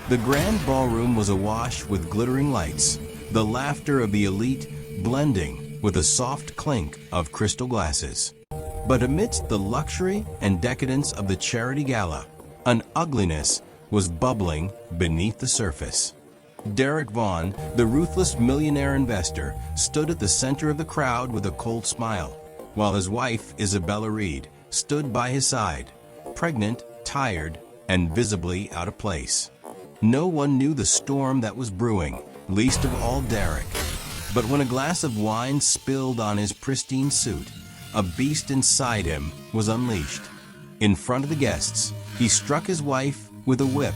The grand ballroom was awash with glittering lights, the laughter of the elite blending with a soft clink of crystal glasses. But amidst the luxury and decadence of the charity gala, an ugliness was bubbling beneath the surface. Derek Vaughan, the ruthless millionaire investor, stood at the center of the crowd with a cold smile, while his wife, Isabella Reed, stood by his side, pregnant, tired, and visibly out of place. No one knew the storm that was brewing, least of all Derek. But when a glass of wine spilled on his pristine suit, a beast inside him was unleashed. In front of the guests, he struck his wife with a whip,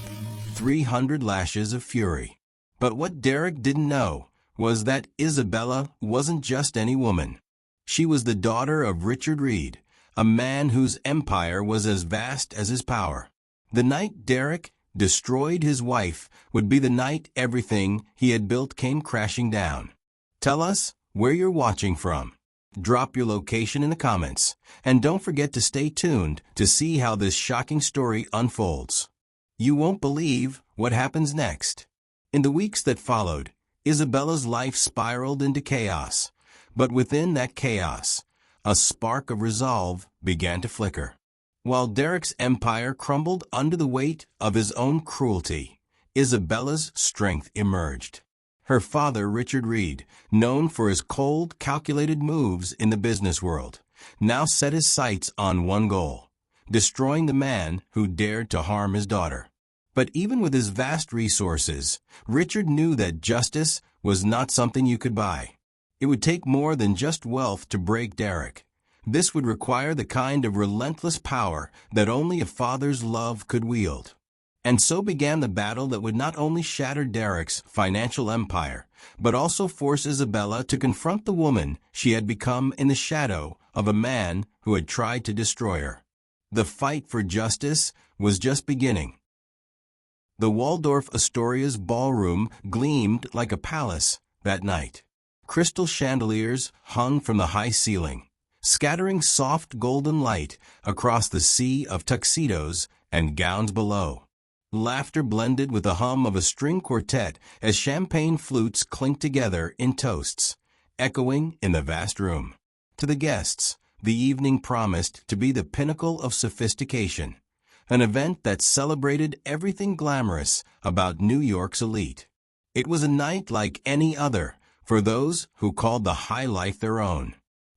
300 lashes of fury. But what Derek didn't know was that Isabella wasn't just any woman. She was the daughter of Richard Reed, a man whose empire was as vast as his power. The night Derek destroyed his wife would be the night everything he had built came crashing down. Tell us where you're watching from. Drop your location in the comments, and don't forget to stay tuned to see how this shocking story unfolds. You won't believe what happens next. In the weeks that followed, Isabella's life spiraled into chaos, but within that chaos, a spark of resolve began to flicker. While Derek's empire crumbled under the weight of his own cruelty, Isabella's strength emerged. Her father, Richard Reed, known for his cold, calculated moves in the business world, now set his sights on one goal: destroying the man who dared to harm his daughter. But even with his vast resources, Richard knew that justice was not something you could buy. It would take more than just wealth to break Derek. This would require the kind of relentless power that only a father's love could wield. And so began the battle that would not only shatter Derek's financial empire, but also force Isabella to confront the woman she had become in the shadow of a man who had tried to destroy her. The fight for justice was just beginning. The Waldorf Astoria's ballroom gleamed like a palace that night. Crystal chandeliers hung from the high ceiling, scattering soft golden light across the sea of tuxedos and gowns below. Laughter blended with the hum of a string quartet as champagne flutes clinked together in toasts, echoing in the vast room. To the guests, the evening promised to be the pinnacle of sophistication, an event that celebrated everything glamorous about New York's elite. It was a night like any other for those who called the high life their own.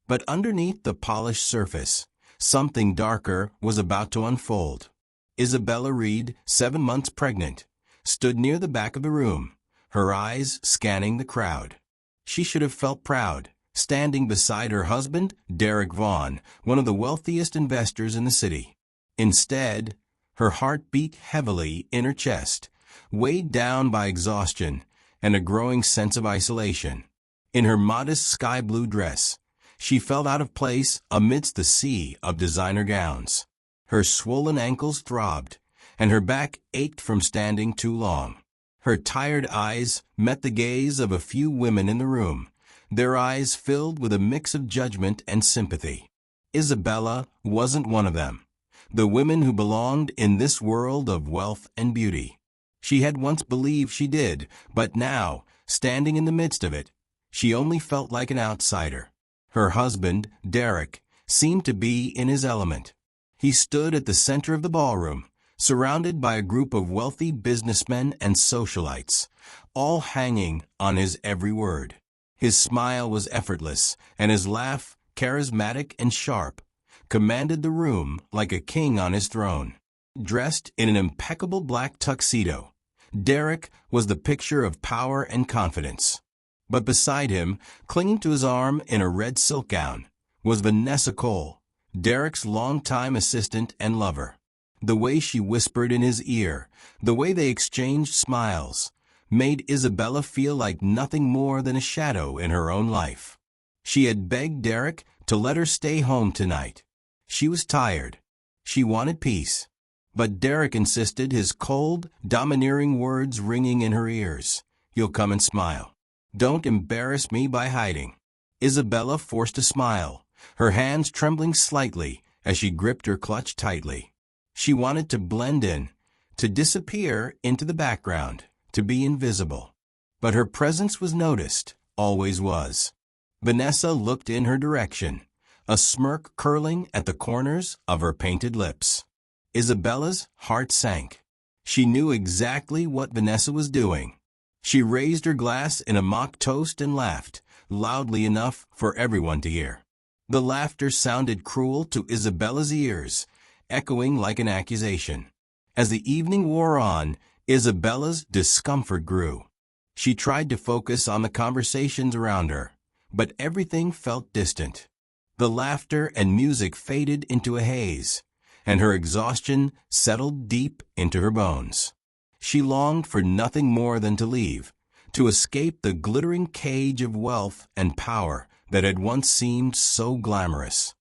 But underneath the polished surface, something darker was about to unfold. Isabella Reed, 7 months pregnant, stood near the back of the room, her eyes scanning the crowd. She should have felt proud, standing beside her husband, Derek Vaughan, one of the wealthiest investors in the city. Instead, her heart beat heavily in her chest, weighed down by exhaustion and a growing sense of isolation. In her modest sky blue dress, she felt out of place amidst the sea of designer gowns. Her swollen ankles throbbed, and her back ached from standing too long. Her tired eyes met the gaze of a few women in the room, their eyes filled with a mix of judgment and sympathy. Isabella wasn't one of them, the women who belonged in this world of wealth and beauty. She had once believed she did, but now, standing in the midst of it, she only felt like an outsider. Her husband, Derek, seemed to be in his element. He stood at the center of the ballroom, surrounded by a group of wealthy businessmen and socialites, all hanging on his every word. His smile was effortless, and his laugh, charismatic and sharp, commanded the room like a king on his throne. Dressed in an impeccable black tuxedo, Derek was the picture of power and confidence. But beside him, clinging to his arm in a red silk gown, was Vanessa Cole, Derek's longtime assistant and lover. The way she whispered in his ear, the way they exchanged smiles, made Isabella feel like nothing more than a shadow in her own life. She had begged Derek to let her stay home tonight. She was tired. She wanted peace. But Derek insisted, his cold, domineering words ringing in her ears. "You'll come and smile. Don't embarrass me by hiding." Isabella forced a smile, her hands trembling slightly as she gripped her clutch tightly. She wanted to blend in, to disappear into the background, to be invisible. But her presence was noticed, always was. Vanessa looked in her direction, a smirk curling at the corners of her painted lips. Isabella's heart sank. She knew exactly what Vanessa was doing. She raised her glass in a mock toast and laughed, loudly enough for everyone to hear. The laughter sounded cruel to Isabella's ears, echoing like an accusation. As the evening wore on, Isabella's discomfort grew. She tried to focus on the conversations around her, but everything felt distant. The laughter and music faded into a haze, and her exhaustion settled deep into her bones. She longed for nothing more than to leave, to escape the glittering cage of wealth and power that had once seemed so glamorous.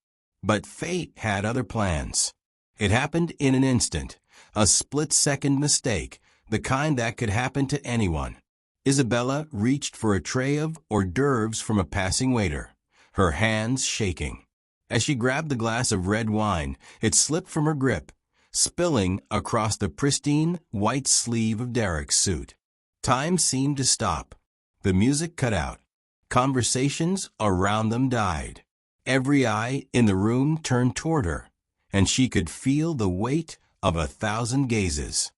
But fate had other plans. It happened in an instant, a split-second mistake, the kind that could happen to anyone. Isabella reached for a tray of hors d'oeuvres from a passing waiter, her hands shaking. As she grabbed the glass of red wine, it slipped from her grip, spilling across the pristine white sleeve of Derek's suit. Time seemed to stop. The music cut out. Conversations around them died. Every eye in the room turned toward her, and she could feel the weight of 1,000 gazes.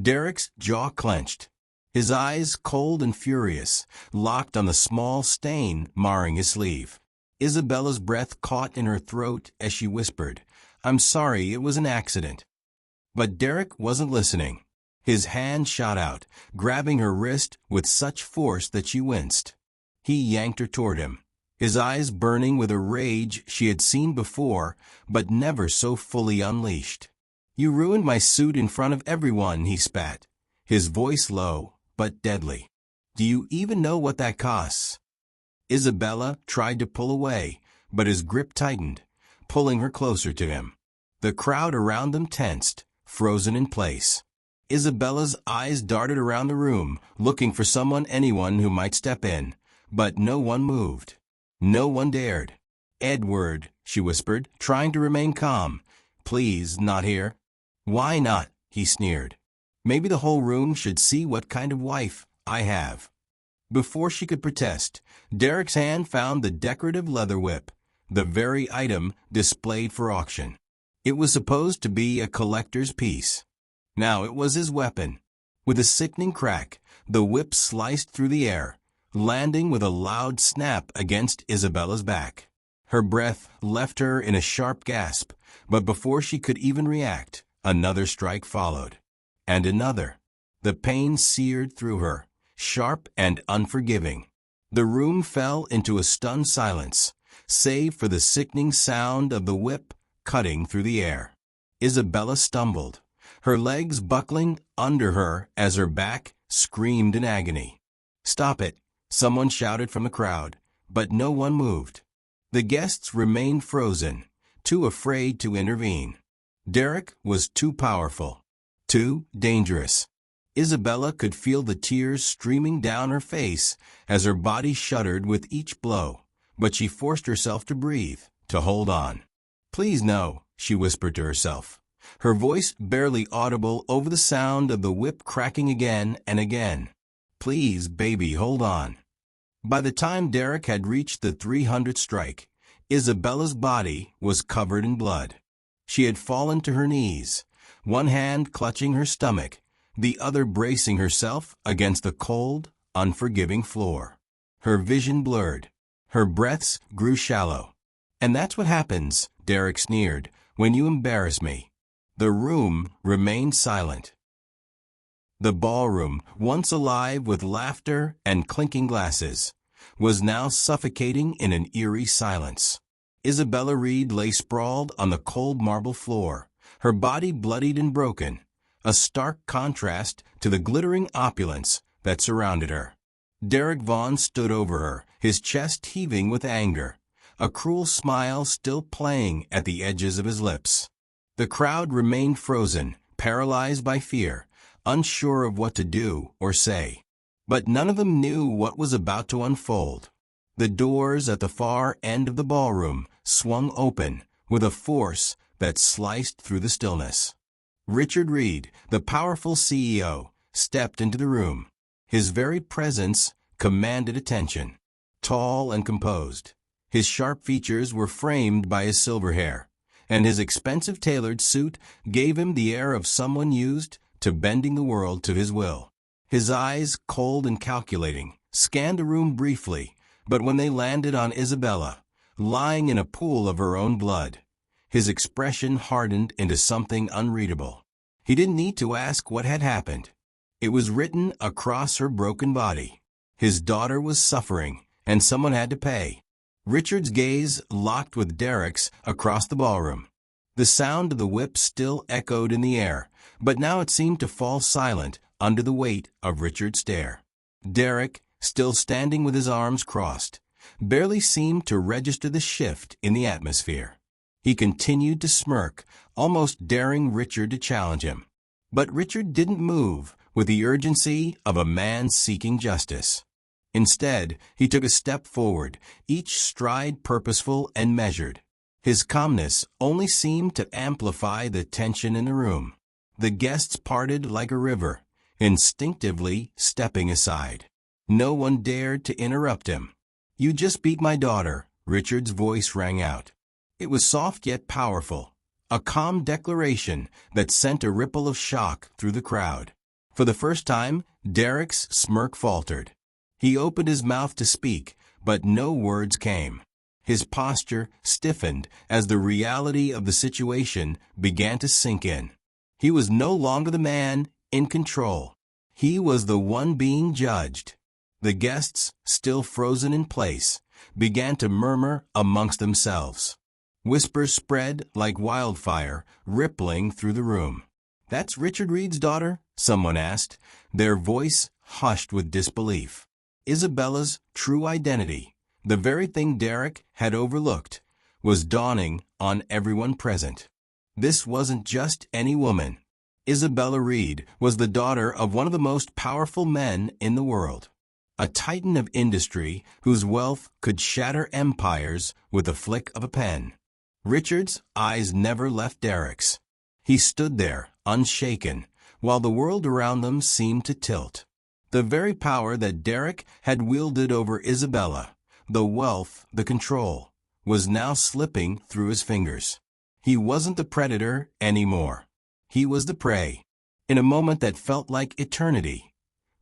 Derek's jaw clenched, his eyes cold and furious, locked on the small stain marring his sleeve. Isabella's breath caught in her throat as she whispered, "I'm sorry, it was an accident." But Derek wasn't listening. His hand shot out, grabbing her wrist with such force that she winced. He yanked her toward him, his eyes burning with a rage she had seen before, but never so fully unleashed. "You ruined my suit in front of everyone," he spat, his voice low but deadly. "Do you even know what that costs?" Isabella tried to pull away, but his grip tightened, pulling her closer to him. The crowd around them tensed, frozen in place. Isabella's eyes darted around the room, looking for anyone who might step in, but no one moved. No one dared. "Edward," she whispered, trying to remain calm, "please, not here." "Why not?" he sneered. "Maybe the whole room should see what kind of wife I have." Before she could protest, Derek's hand found the decorative leather whip, the very item displayed for auction. It was supposed to be a collector's piece. Now it was his weapon. With a sickening crack, the whip sliced through the air, landing with a loud snap against Isabella's back. Her breath left her in a sharp gasp, but before she could even react, another strike followed. And another. The pain seared through her, sharp and unforgiving. The room fell into a stunned silence, save for the sickening sound of the whip cutting through the air. Isabella stumbled, her legs buckling under her as her back screamed in agony. "Stop it," someone shouted from the crowd, but no one moved. The guests remained frozen, too afraid to intervene. Derek was too powerful, too dangerous. Isabella could feel the tears streaming down her face as her body shuddered with each blow, but she forced herself to breathe, to hold on. "Please no," she whispered to herself, her voice barely audible over the sound of the whip cracking again and again. "Please, baby, hold on." By the time Derek had reached the 300th strike, Isabella's body was covered in blood. She had fallen to her knees, one hand clutching her stomach, the other bracing herself against the cold, unforgiving floor. Her vision blurred. Her breaths grew shallow. "And that's what happens," Derek sneered, "when you embarrass me." The room remained silent. The ballroom, once alive with laughter and clinking glasses, was now suffocating in an eerie silence. Isabella Reed lay sprawled on the cold marble floor, her body bloodied and broken, a stark contrast to the glittering opulence that surrounded her. Derek Vaughn stood over her, his chest heaving with anger, a cruel smile still playing at the edges of his lips. The crowd remained frozen, paralyzed by fear, unsure of what to do or say. But none of them knew what was about to unfold. The doors at the far end of the ballroom swung open with a force that sliced through the stillness. Richard Reed, the powerful CEO, stepped into the room. His very presence commanded attention. Tall and composed, his sharp features were framed by his silver hair, and his expensive tailored suit gave him the air of someone used to bending the world to his will. His eyes, cold and calculating, scanned the room briefly, but when they landed on Isabella, lying in a pool of her own blood, his expression hardened into something unreadable. He didn't need to ask what had happened. It was written across her broken body. His daughter was suffering, and someone had to pay. Richard's gaze locked with Derek's across the ballroom. The sound of the whip still echoed in the air, but now it seemed to fall silent under the weight of Richard's stare. Derek, still standing with his arms crossed, barely seemed to register the shift in the atmosphere. He continued to smirk, almost daring Richard to challenge him. But Richard didn't move with the urgency of a man seeking justice. Instead, he took a step forward, each stride purposeful and measured. His calmness only seemed to amplify the tension in the room. The guests parted like a river, instinctively stepping aside. No one dared to interrupt him. "You just beat my daughter," Richard's voice rang out. It was soft yet powerful, a calm declaration that sent a ripple of shock through the crowd. For the first time, Derek's smirk faltered. He opened his mouth to speak, but no words came. His posture stiffened as the reality of the situation began to sink in. He was no longer the man in control. He was the one being judged. The guests, still frozen in place, began to murmur amongst themselves. Whispers spread like wildfire, rippling through the room. "That's Richard Reed's daughter?" someone asked, their voice hushed with disbelief. Isabella's true identity, the very thing Derek had overlooked, was dawning on everyone present. This wasn't just any woman. Isabella Reed was the daughter of one of the most powerful men in the world, a titan of industry whose wealth could shatter empires with the flick of a pen. Richard's eyes never left Derek's. He stood there, unshaken, while the world around them seemed to tilt. The very power that Derek had wielded over Isabella, the wealth, the control, was now slipping through his fingers. He wasn't the predator anymore. He was the prey. In a moment that felt like eternity,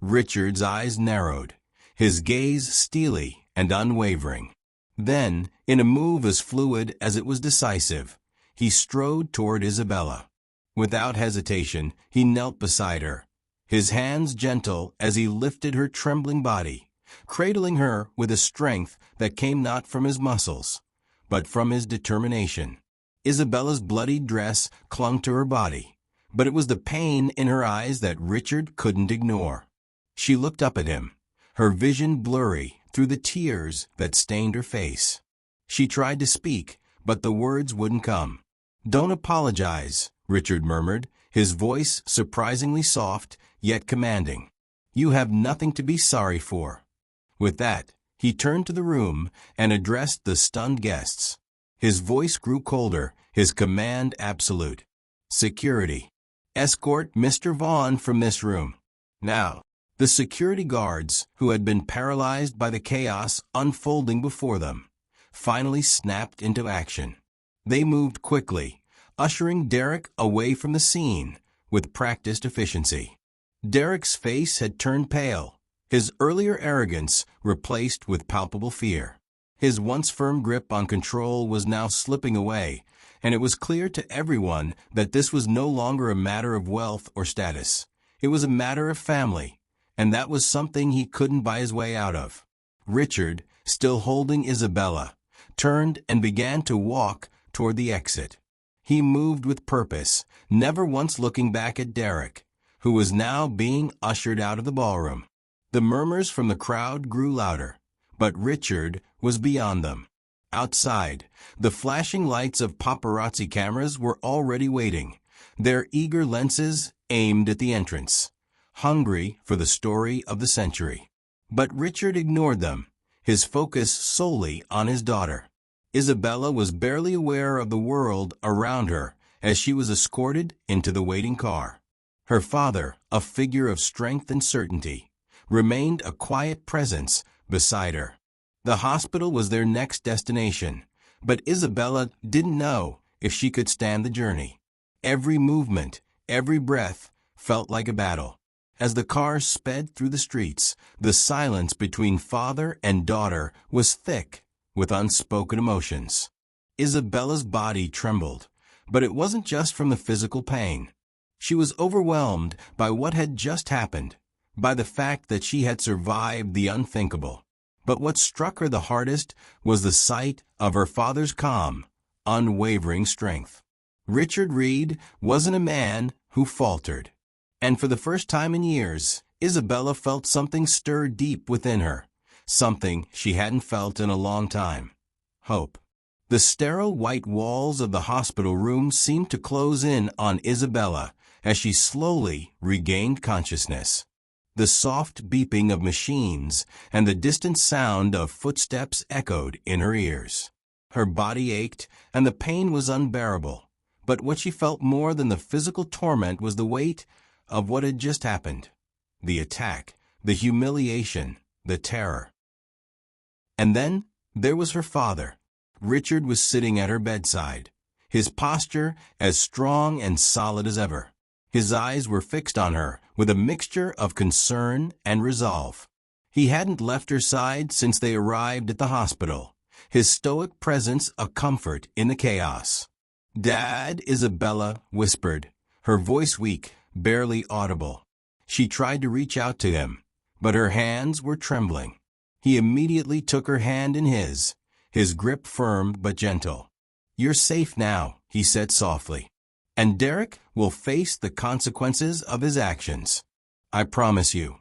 Richard's eyes narrowed, his gaze steely and unwavering. Then, in a move as fluid as it was decisive, he strode toward Isabella. Without hesitation, he knelt beside her, his hands gentle as he lifted her trembling body, cradling her with a strength that came not from his muscles, but from his determination. Isabella's bloodied dress clung to her body, but it was the pain in her eyes that Richard couldn't ignore. She looked up at him, her vision blurry through the tears that stained her face. She tried to speak, but the words wouldn't come. "Don't apologize," Richard murmured, his voice surprisingly soft yet commanding. "You have nothing to be sorry for." With that, he turned to the room and addressed the stunned guests. His voice grew colder, his command absolute. "Security. Escort Mr. Vaughn from this room. Now." The security guards, who had been paralyzed by the chaos unfolding before them, finally snapped into action. They moved quickly, ushering Derek away from the scene with practiced efficiency. Derek's face had turned pale, his earlier arrogance replaced with palpable fear. His once firm grip on control was now slipping away, and it was clear to everyone that this was no longer a matter of wealth or status. It was a matter of family, and that was something he couldn't buy his way out of. Richard, still holding Isabella, turned and began to walk toward the exit. He moved with purpose, never once looking back at Derek, who was now being ushered out of the ballroom. The murmurs from the crowd grew louder, but Richard was beyond them. Outside, the flashing lights of paparazzi cameras were already waiting, their eager lenses aimed at the entrance, hungry for the story of the century. But Richard ignored them, his focus solely on his daughter. Isabella was barely aware of the world around her as she was escorted into the waiting car. Her father, a figure of strength and certainty, remained a quiet presence beside her. The hospital was their next destination, but Isabella didn't know if she could stand the journey. Every movement, every breath felt like a battle. As the car sped through the streets, the silence between father and daughter was thick with unspoken emotions. Isabella's body trembled, but it wasn't just from the physical pain. She was overwhelmed by what had just happened, by the fact that she had survived the unthinkable. But what struck her the hardest was the sight of her father's calm, unwavering strength. Richard Reed wasn't a man who faltered. And for the first time in years, Isabella felt something stir deep within her, something she hadn't felt in a long time: hope. The sterile white walls of the hospital room seemed to close in on Isabella as she slowly regained consciousness. The soft beeping of machines and the distant sound of footsteps echoed in her ears. Her body ached, and the pain was unbearable. But what she felt more than the physical torment was the weight of what had just happened: the attack, the humiliation, the terror. And then there was her father. Richard was sitting at her bedside, his posture as strong and solid as ever. His eyes were fixed on her with a mixture of concern and resolve. He hadn't left her side since they arrived at the hospital, his stoic presence a comfort in the chaos. "Dad," Isabella whispered, her voice weak, barely audible. She tried to reach out to him, but her hands were trembling. He immediately took her hand in his grip firm but gentle. "You're safe now," he said softly. "And Derek will face the consequences of his actions. I promise you."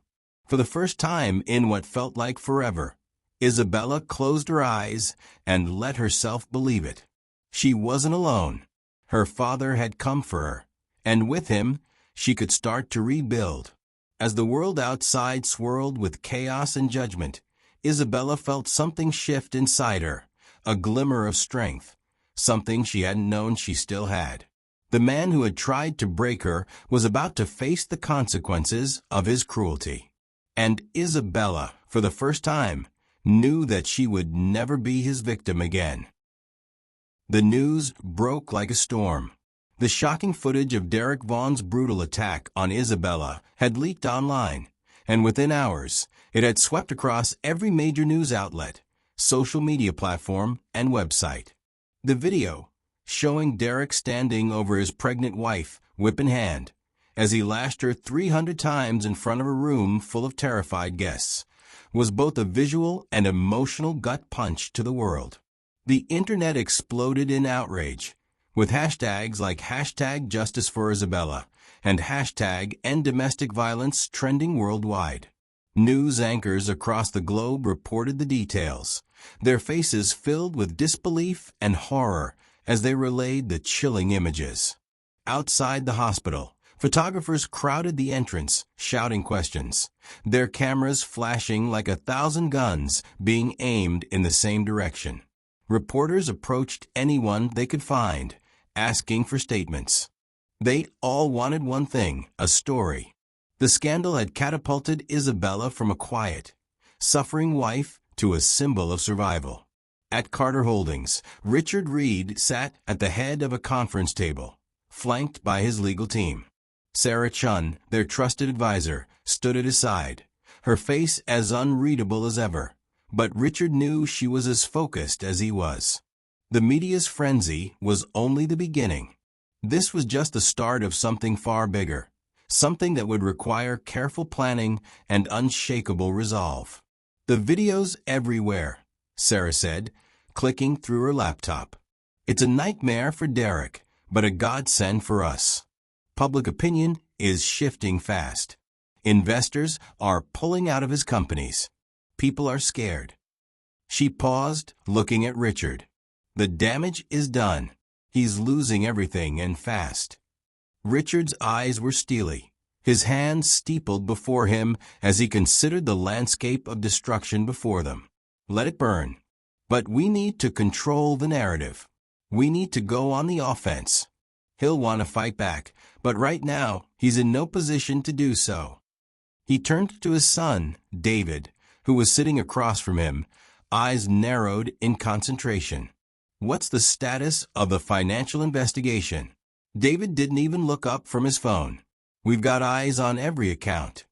For the first time in what felt like forever, Isabella closed her eyes and let herself believe it. She wasn't alone. Her father had come for her, and with him, she could start to rebuild. As the world outside swirled with chaos and judgment, Isabella felt something shift inside her, a glimmer of strength, something she hadn't known she still had. The man who had tried to break her was about to face the consequences of his cruelty. And Isabella, for the first time, knew that she would never be his victim again. The news broke like a storm. The shocking footage of Derek Vaughn's brutal attack on Isabella had leaked online, and within hours, it had swept across every major news outlet, social media platform, and website. The video, showing Derek standing over his pregnant wife, whip in hand, as he lashed her 300 times in front of a room full of terrified guests, was both a visual and emotional gut punch to the world. The internet exploded in outrage, with hashtags like #JusticeForIsabella and #EndDomesticViolence trending worldwide. News anchors across the globe reported the details, their faces filled with disbelief and horror as they relayed the chilling images. Outside the hospital, photographers crowded the entrance, shouting questions, their cameras flashing like 1,000 guns being aimed in the same direction. Reporters approached anyone they could find, asking for statements. They all wanted one thing: a story. The scandal had catapulted Isabella from a quiet, suffering wife to a symbol of survival. At Carter Holdings, Richard Reed sat at the head of a conference table, flanked by his legal team. Sarah Chun, their trusted advisor, stood at his side, her face as unreadable as ever. But Richard knew she was as focused as he was. The media's frenzy was only the beginning. This was just the start of something far bigger, something that would require careful planning and unshakable resolve. "The video's everywhere," Sarah said, clicking through her laptop. "It's a nightmare for Derek, but a godsend for us. Public opinion is shifting fast. Investors are pulling out of his companies. People are scared." She paused, looking at Richard. "The damage is done. He's losing everything and fast." Richard's eyes were steely, his hands steepled before him as he considered the landscape of destruction before them. "Let it burn. But we need to control the narrative. We need to go on the offense." he'll want to fight back, but right now, he's in no position to do so. He turned to his son, David, who was sitting across from him, eyes narrowed in concentration. "What's the status of the financial investigation?" David didn't even look up from his phone. "We've got eyes on every account.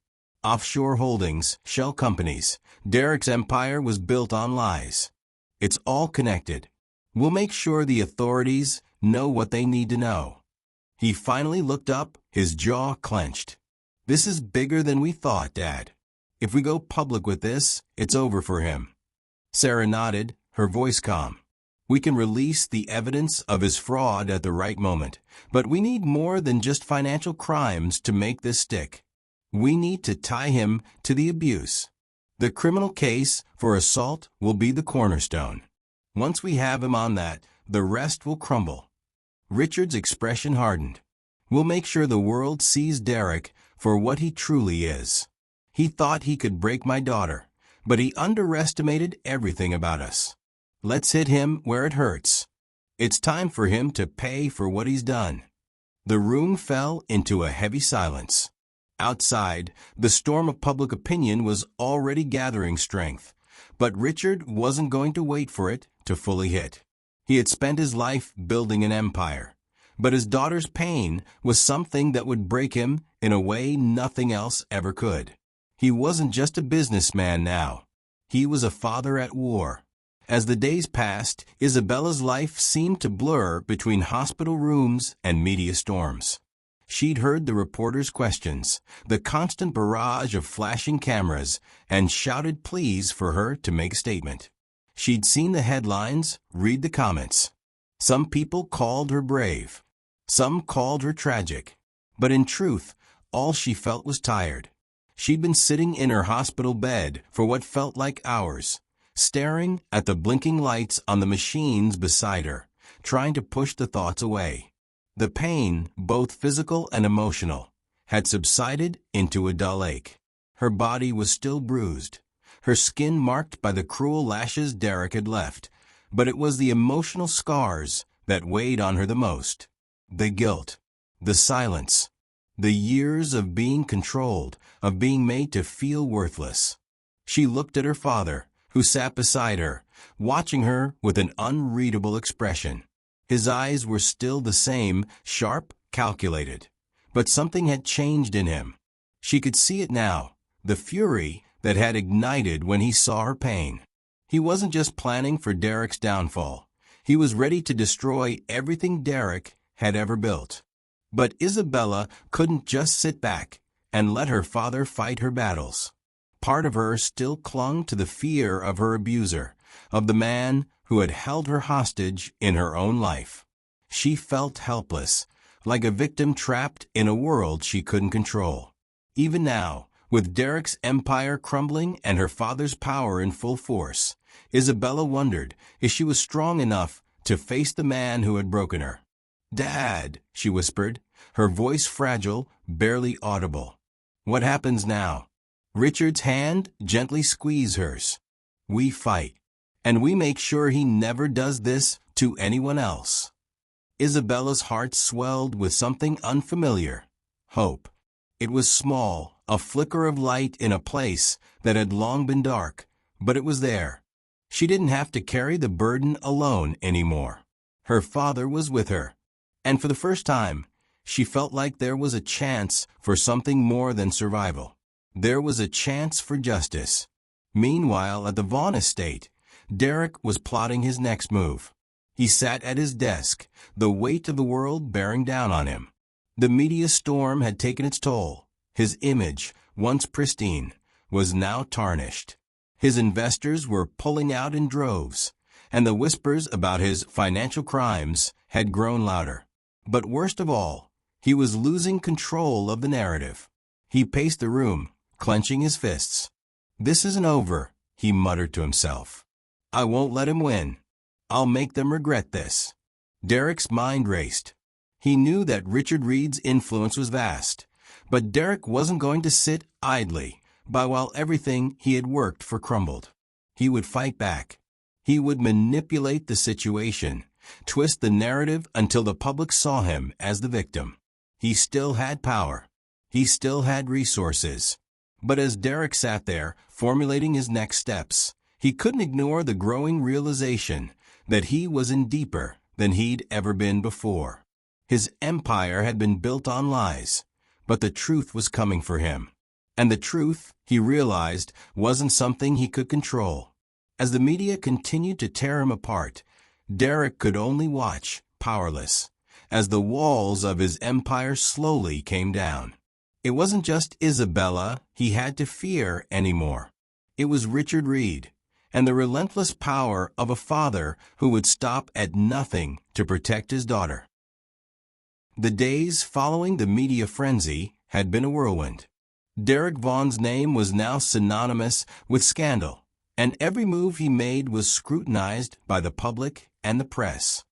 Offshore holdings, shell companies. Derek's empire was built on lies. It's all connected. We'll make sure the authorities know what they need to know." He finally looked up, his jaw clenched. "This is bigger than we thought, Dad. If we go public with this, it's over for him." Sarah nodded, her voice calm. "We can release the evidence of his fraud at the right moment, but we need more than just financial crimes to make this stick. We need to tie him to the abuse. The criminal case for assault will be the cornerstone. Once we have him on that, the rest will crumble." Richard's expression hardened. "We'll make sure the world sees Derek for what he truly is. He thought he could break my daughter, but he underestimated everything about us. Let's hit him where it hurts. It's time for him to pay for what he's done." The room fell into a heavy silence. Outside, the storm of public opinion was already gathering strength, but Richard wasn't going to wait for it to fully hit. He had spent his life building an empire, but his daughter's pain was something that would break him in a way nothing else ever could. He wasn't just a businessman now. He was a father at war. As the days passed, Isabella's life seemed to blur between hospital rooms and media storms. She'd heard the reporters' questions, the constant barrage of flashing cameras, and shouted pleas for her to make a statement. She'd seen the headlines, read the comments. Some people called her brave. Some called her tragic. But in truth, all she felt was tired. She'd been sitting in her hospital bed for what felt like hours, staring at the blinking lights on the machines beside her, trying to push the thoughts away. The pain, both physical and emotional, had subsided into a dull ache. Her body was still bruised, her skin marked by the cruel lashes Derek had left, but it was the emotional scars that weighed on her the most. The guilt, the silence, the years of being controlled, of being made to feel worthless. She looked at her father, who sat beside her, watching her with an unreadable expression. His eyes were still the same, sharp, calculated. But something had changed in him. She could see it now, the fury that had ignited when he saw her pain. He wasn't just planning for Derek's downfall. He was ready to destroy everything Derek had ever built. But Isabella couldn't just sit back and let her father fight her battles. Part of her still clung to the fear of her abuser, of the man who had held her hostage in her own life. She felt helpless, like a victim trapped in a world she couldn't control. Even now, with Derek's empire crumbling and her father's power in full force, Isabella wondered if she was strong enough to face the man who had broken her. "Dad," she whispered, her voice fragile, barely audible. "What happens now?" Richard's hand gently squeezed hers. "We fight, and we make sure he never does this to anyone else." Isabella's heart swelled with something unfamiliar, hope. It was small, a flicker of light in a place that had long been dark, but it was there. She didn't have to carry the burden alone anymore. Her father was with her, and for the first time, she felt like there was a chance for something more than survival. There was a chance for justice. Meanwhile, at the Vaughn estate, Derek was plotting his next move. He sat at his desk, the weight of the world bearing down on him. The media storm had taken its toll. His image, once pristine, was now tarnished. His investors were pulling out in droves, and the whispers about his financial crimes had grown louder. But worst of all, he was losing control of the narrative. He paced the room, clenching his fists. "This isn't over," he muttered to himself. "I won't let him win. I'll make them regret this." Derek's mind raced. He knew that Richard Reed's influence was vast, but Derek wasn't going to sit idly by while everything he had worked for crumbled. He would fight back. He would manipulate the situation, twist the narrative until the public saw him as the victim. He still had power. He still had resources. But as Derek sat there, formulating his next steps, he couldn't ignore the growing realization that he was in deeper than he'd ever been before. His empire had been built on lies, but the truth was coming for him. And the truth, he realized, wasn't something he could control. As the media continued to tear him apart, Derek could only watch, powerless, as the walls of his empire slowly came down. It wasn't just Isabella he had to fear anymore. It was Richard Reed, and the relentless power of a father who would stop at nothing to protect his daughter. The days following the media frenzy had been a whirlwind. Derek Vaughn's name was now synonymous with scandal, and every move he made was scrutinized by the public and the press.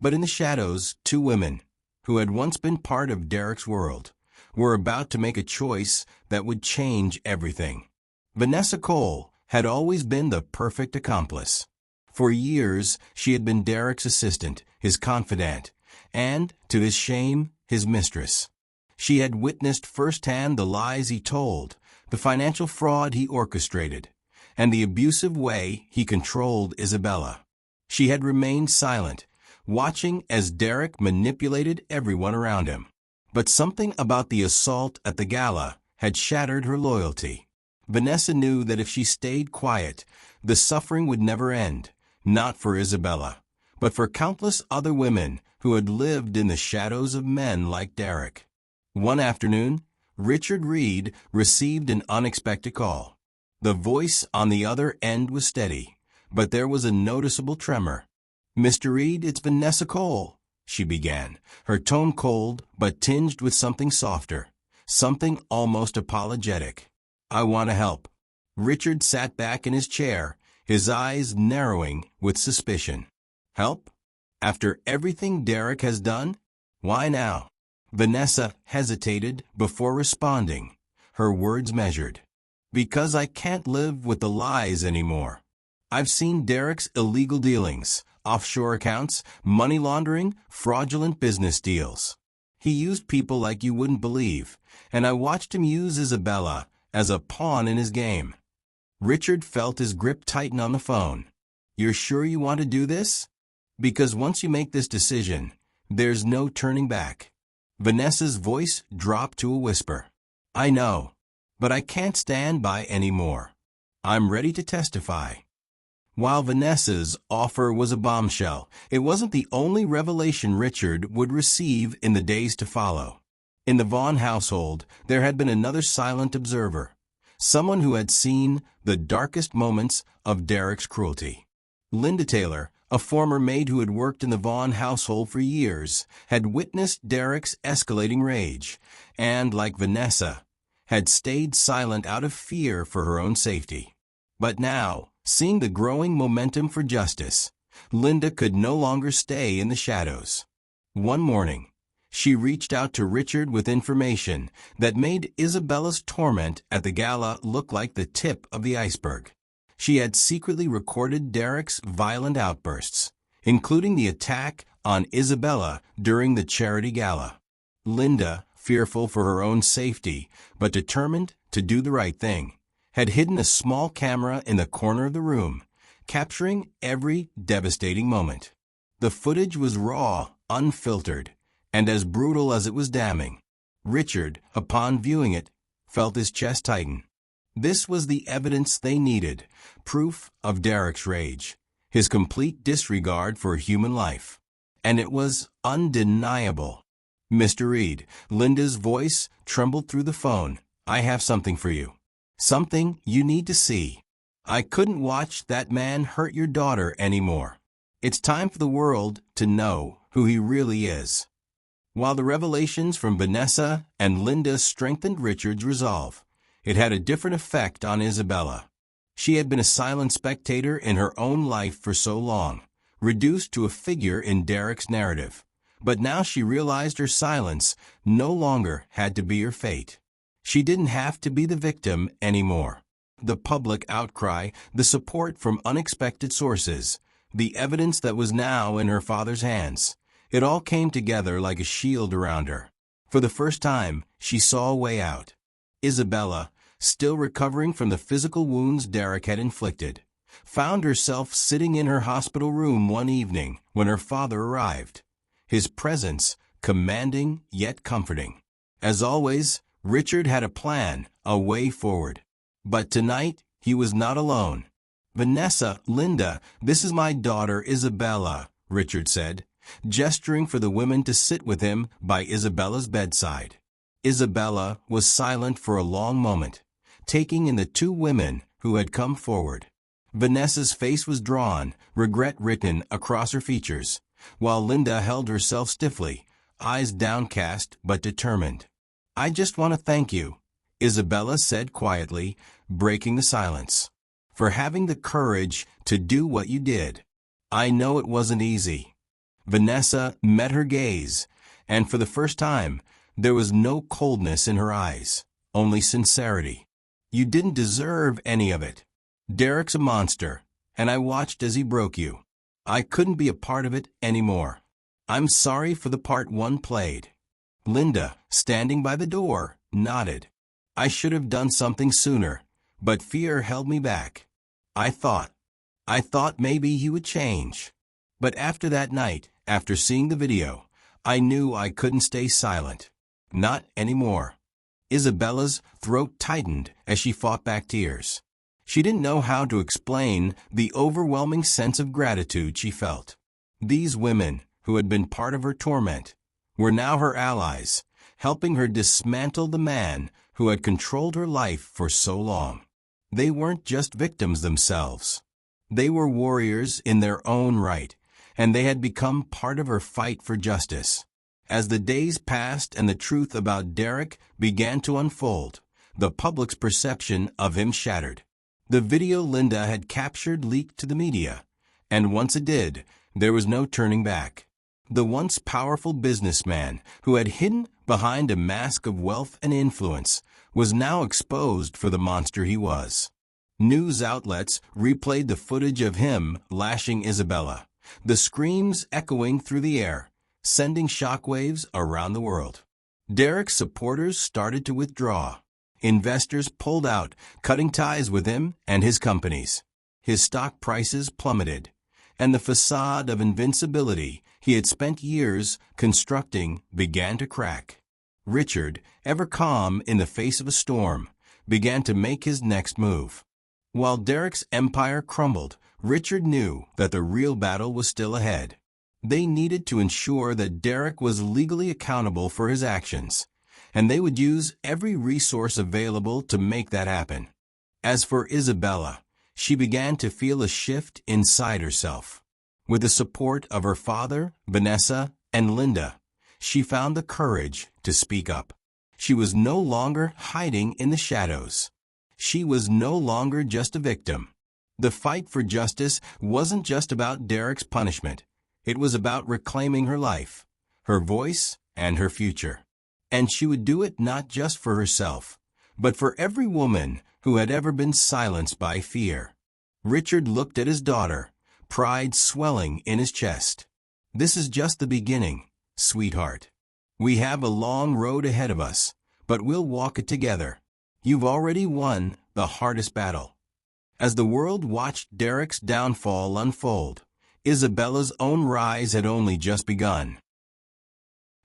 But in the shadows, two women, who had once been part of Derek's world, were about to make a choice that would change everything. Vanessa Cole had always been the perfect accomplice. For years, she had been Derek's assistant, his confidant, and, to his shame, his mistress. She had witnessed firsthand the lies he told, the financial fraud he orchestrated, and the abusive way he controlled Isabella. She had remained silent, watching as Derek manipulated everyone around him. But something about the assault at the gala had shattered her loyalty. Vanessa knew that if she stayed quiet, the suffering would never end, not for Isabella, but for countless other women who had lived in the shadows of men like Derek. One afternoon, Richard Reed received an unexpected call. The voice on the other end was steady, but there was a noticeable tremor. "Mr. Reed, it's Vanessa Cole," she began, her tone cold but tinged with something softer, something almost apologetic. "I want to help." Richard sat back in his chair, his eyes narrowing with suspicion. "Help? After everything Derek has done? Why now?" Vanessa hesitated before responding, her words measured. "Because I can't live with the lies anymore. I've seen Derek's illegal dealings, offshore accounts, money laundering, fraudulent business deals. He used people like you wouldn't believe, and I watched him use Isabella as a pawn in his game." Richard felt his grip tighten on the phone. "You're sure you want to do this? Because once you make this decision, there's no turning back." Vanessa's voice dropped to a whisper. "I know, but I can't stand by anymore. I'm ready to testify." While Vanessa's offer was a bombshell, it wasn't the only revelation Richard would receive in the days to follow. In the Vaughn household, there had been another silent observer, someone who had seen the darkest moments of Derek's cruelty. Linda Taylor, a former maid who had worked in the Vaughn household for years, had witnessed Derek's escalating rage and, like Vanessa, had stayed silent out of fear for her own safety. But now, seeing the growing momentum for justice, Linda could no longer stay in the shadows. One morning, she reached out to Richard with information that made Isabella's torment at the gala look like the tip of the iceberg. She had secretly recorded Derek's violent outbursts, including the attack on Isabella during the charity gala. Linda, fearful for her own safety but determined to do the right thing, had hidden a small camera in the corner of the room, capturing every devastating moment. The footage was raw, unfiltered, and as brutal as it was damning. Richard, upon viewing it, felt his chest tighten. This was the evidence they needed, proof of Derek's rage, his complete disregard for human life. And it was undeniable. "Mr. Reed," Linda's voice trembled through the phone, "I have something for you. Something you need to see. I couldn't watch that man hurt your daughter anymore. It's time for the world to know who he really is." While the revelations from Vanessa and Linda strengthened Richard's resolve, it had a different effect on Isabella. She had been a silent spectator in her own life for so long, reduced to a figure in Derek's narrative. But now she realized her silence no longer had to be her fate. She didn't have to be the victim anymore. The public outcry, the support from unexpected sources, the evidence that was now in her father's hands. It all came together like a shield around her. For the first time, she saw a way out. Isabella, still recovering from the physical wounds Derek had inflicted, found herself sitting in her hospital room one evening when her father arrived. His presence commanding yet comforting. As always, Richard had a plan, a way forward. But tonight, he was not alone. "Vanessa, Linda, this is my daughter Isabella," Richard said, gesturing for the women to sit with him by Isabella's bedside. Isabella was silent for a long moment, taking in the two women who had come forward. Vanessa's face was drawn, regret written across her features, while Linda held herself stiffly, eyes downcast but determined. "I just want to thank you," Isabella said quietly, breaking the silence, "for having the courage to do what you did. I know it wasn't easy." Vanessa met her gaze, and for the first time, there was no coldness in her eyes, only sincerity. "You didn't deserve any of it. Derek's a monster, and I watched as he broke you. I couldn't be a part of it anymore. I'm sorry for the part one played." Linda, standing by the door, nodded. "I should have done something sooner, but fear held me back. I thought maybe he would change. But after that night, after seeing the video, I knew I couldn't stay silent. Not anymore." Isabella's throat tightened as she fought back tears. She didn't know how to explain the overwhelming sense of gratitude she felt. These women, who had been part of her torment, were now her allies, helping her dismantle the man who had controlled her life for so long. They weren't just victims themselves. They were warriors in their own right, and they had become part of her fight for justice. As the days passed and the truth about Derek began to unfold, the public's perception of him shattered. The video Linda had captured leaked to the media, and once it did, there was no turning back. The once powerful businessman who had hidden behind a mask of wealth and influence was now exposed for the monster he was. News outlets replayed the footage of him lashing Isabella, the screams echoing through the air, sending shockwaves around the world. Derek's supporters started to withdraw. Investors pulled out, cutting ties with him and his companies. His stock prices plummeted, and the facade of invincibility he had spent years constructing began to crack. Richard, ever calm in the face of a storm, began to make his next move. While Derek's empire crumbled, Richard knew that the real battle was still ahead. They needed to ensure that Derek was legally accountable for his actions, and they would use every resource available to make that happen. As for Isabella, she began to feel a shift inside herself. With the support of her father, Vanessa, and Linda, she found the courage to speak up. She was no longer hiding in the shadows. She was no longer just a victim. The fight for justice wasn't just about Derek's punishment. It was about reclaiming her life, her voice, and her future. And she would do it not just for herself, but for every woman who had ever been silenced by fear. Richard looked at his daughter, pride swelling in his chest. "This is just the beginning, sweetheart. We have a long road ahead of us, but we'll walk it together. You've already won the hardest battle." As the world watched Derek's downfall unfold, Isabella's own rise had only just begun.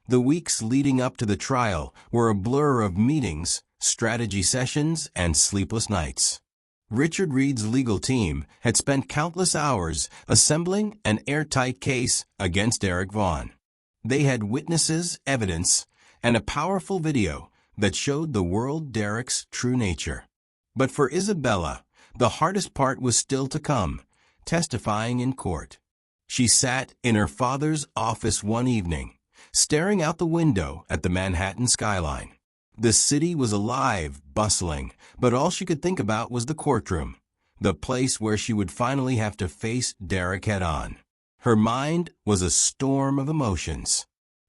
The weeks leading up to the trial were a blur of meetings, strategy sessions, and sleepless nights. Richard Reed's legal team had spent countless hours assembling an airtight case against Derek Vaughn. They had witnesses, evidence, and a powerful video that showed the world Derek's true nature. But for Isabella, the hardest part was still to come, testifying in court. She sat in her father's office one evening, staring out the window at the Manhattan skyline. The city was alive, bustling, but all she could think about was the courtroom, the place where she would finally have to face Derek head-on. Her mind was a storm of emotions.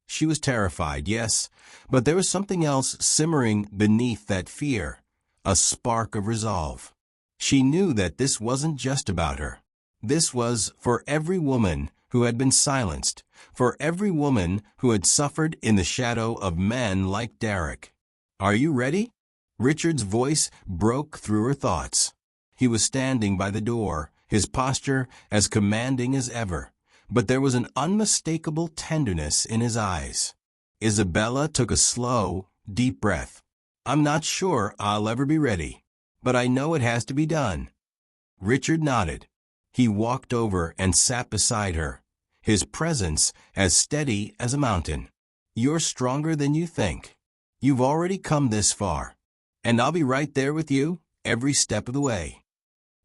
She was terrified, yes, but there was something else simmering beneath that fear, a spark of resolve. She knew that this wasn't just about her. This was for every woman who had been silenced, for every woman who had suffered in the shadow of men like Derek. "Are you ready?" Richard's voice broke through her thoughts. He was standing by the door, his posture as commanding as ever, but there was an unmistakable tenderness in his eyes. Isabella took a slow, deep breath. "I'm not sure I'll ever be ready, but I know it has to be done." Richard nodded. He walked over and sat beside her, his presence as steady as a mountain. "You're stronger than you think. You've already come this far, and I'll be right there with you every step of the way."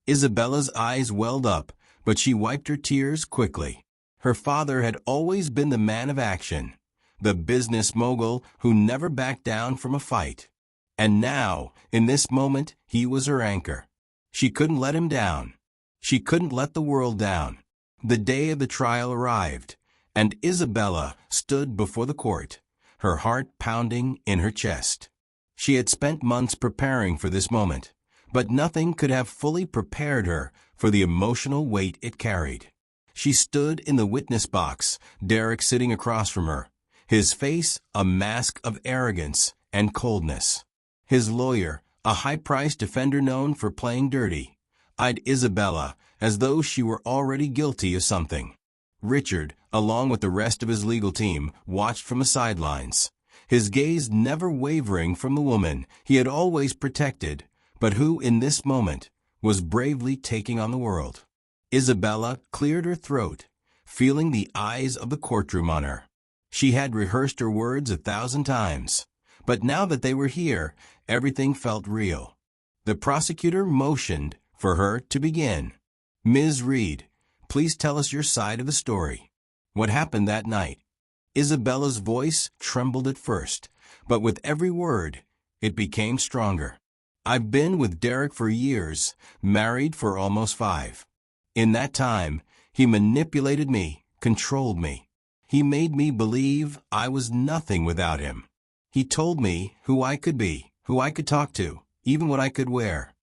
Isabella's eyes welled up, but she wiped her tears quickly. Her father had always been the man of action, the business mogul who never backed down from a fight. And now, in this moment, he was her anchor. She couldn't let him down. She couldn't let the world down. The day of the trial arrived, and Isabella stood before the court, her heart pounding in her chest. She had spent months preparing for this moment, but nothing could have fully prepared her for the emotional weight it carried. She stood in the witness box, Derek sitting across from her, his face a mask of arrogance and coldness. His lawyer, a high-priced defender known for playing dirty, eyed Isabella as though she were already guilty of something. Richard, along with the rest of his legal team, watched from the sidelines, his gaze never wavering from the woman he had always protected, but who, in this moment, was bravely taking on the world. Isabella cleared her throat, feeling the eyes of the courtroom on her. She had rehearsed her words 1,000 times, but now that they were here, everything felt real. The prosecutor motioned for her to begin. "Ms. Reed, please tell us your side of the story. What happened that night?" Isabella's voice trembled at first, but with every word, it became stronger. "I've been with Derek for years, married for almost 5. In that time, he manipulated me, controlled me. He made me believe I was nothing without him. He told me who I could be, who I could talk to, even what I could wear."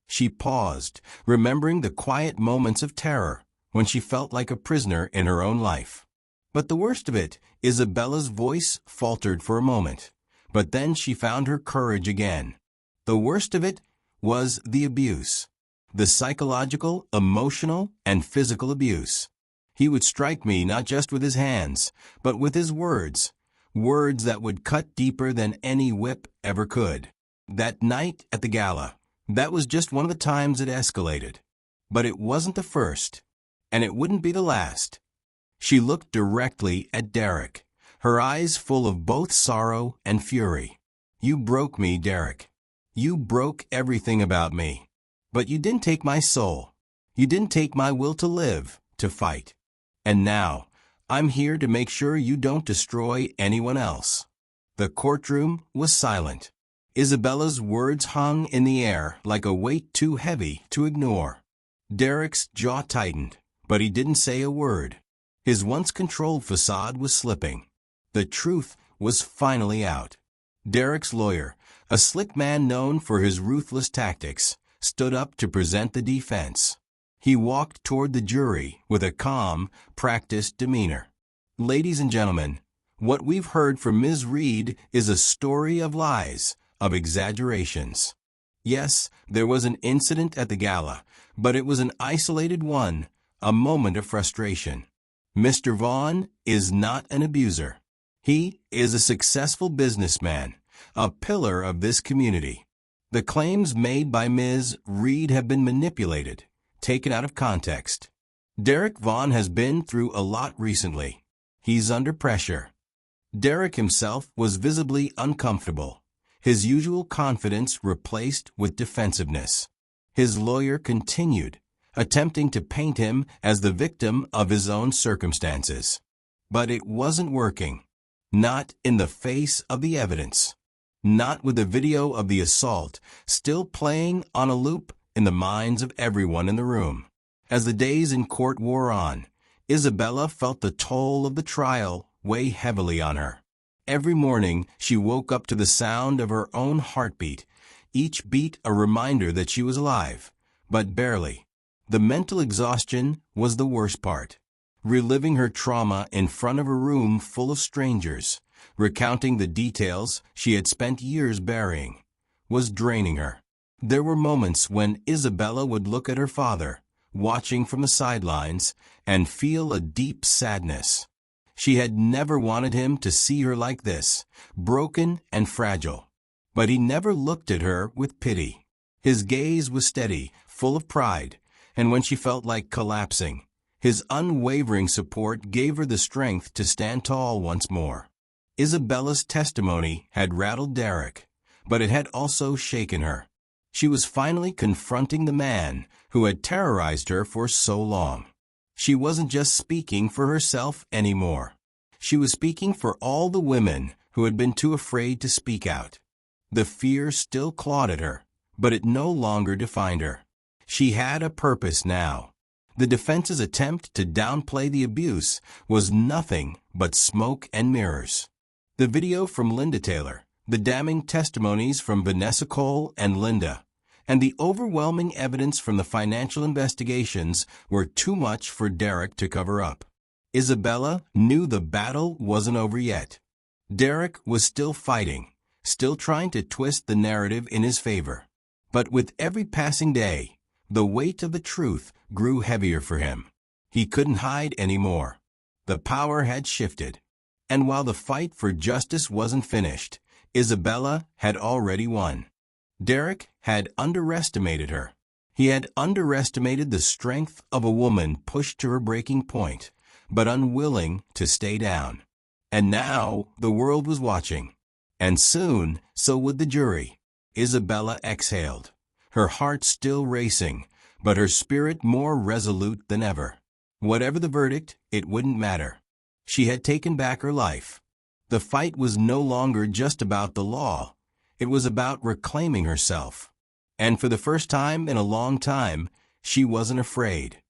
She paused, remembering the quiet moments of terror when she felt like a prisoner in her own life. But the worst of it, Isabella's voice faltered for a moment, but then she found her courage again. The worst of it was the abuse. The psychological, emotional, and physical abuse. He would strike me not just with his hands, but with his words, words that would cut deeper than any whip ever could. That night at the gala, that was just one of the times it escalated. But it wasn't the first, and it wouldn't be the last. She looked directly at Derek, her eyes full of both sorrow and fury. "You broke me, Derek. You broke everything about me. But you didn't take my soul. You didn't take my will to live, to fight. And now, I'm here to make sure you don't destroy anyone else." The courtroom was silent. Isabella's words hung in the air like a weight too heavy to ignore. Derek's jaw tightened, but he didn't say a word. His once controlled facade was slipping. The truth was finally out. Derek's lawyer, a slick man known for his ruthless tactics, stood up to present the defense. He walked toward the jury with a calm, practiced demeanor. "Ladies and gentlemen, what we've heard from Ms. Reed is a story of lies, of exaggerations. Yes, there was an incident at the gala, but it was an isolated one, a moment of frustration. Mr. Vaughn is not an abuser. He is a successful businessman, a pillar of this community. The claims made by Ms. Reed have been manipulated, taken out of context. Derek Vaughn has been through a lot recently. He's under pressure." Derek himself was visibly uncomfortable, his usual confidence replaced with defensiveness. His lawyer continued, attempting to paint him as the victim of his own circumstances. But it wasn't working. Not in the face of the evidence. Not with the video of the assault still playing on a loop in the minds of everyone in the room. As the days in court wore on, Isabella felt the toll of the trial weigh heavily on her. Every morning she woke up to the sound of her own heartbeat, each beat a reminder that she was alive, but barely. The mental exhaustion was the worst part. Reliving her trauma in front of a room full of strangers, recounting the details she had spent years burying, was draining her. There were moments when Isabella would look at her father, watching from the sidelines, and feel a deep sadness. She had never wanted him to see her like this, broken and fragile. But he never looked at her with pity. His gaze was steady, full of pride, and when she felt like collapsing, his unwavering support gave her the strength to stand tall once more. Isabella's testimony had rattled Derek, but it had also shaken her. She was finally confronting the man who had terrorized her for so long. She wasn't just speaking for herself anymore. She was speaking for all the women who had been too afraid to speak out. The fear still clawed at her, but it no longer defined her. She had a purpose now. The defense's attempt to downplay the abuse was nothing but smoke and mirrors. The video from Linda Taylor, the damning testimonies from Vanessa Cole and Linda, and the overwhelming evidence from the financial investigations were too much for Derek to cover up. Isabella knew the battle wasn't over yet. Derek was still fighting, still trying to twist the narrative in his favor. But with every passing day, the weight of the truth grew heavier for him. He couldn't hide anymore. The power had shifted. And while the fight for justice wasn't finished, Isabella had already won. Derek had underestimated her. He had underestimated the strength of a woman pushed to her breaking point, but unwilling to stay down. And now the world was watching. And soon, so would the jury. Isabella exhaled, her heart still racing, but her spirit more resolute than ever. Whatever the verdict, it wouldn't matter. She had taken back her life. The fight was no longer just about the law. It was about reclaiming herself. And for the first time in a long time, she wasn't afraid.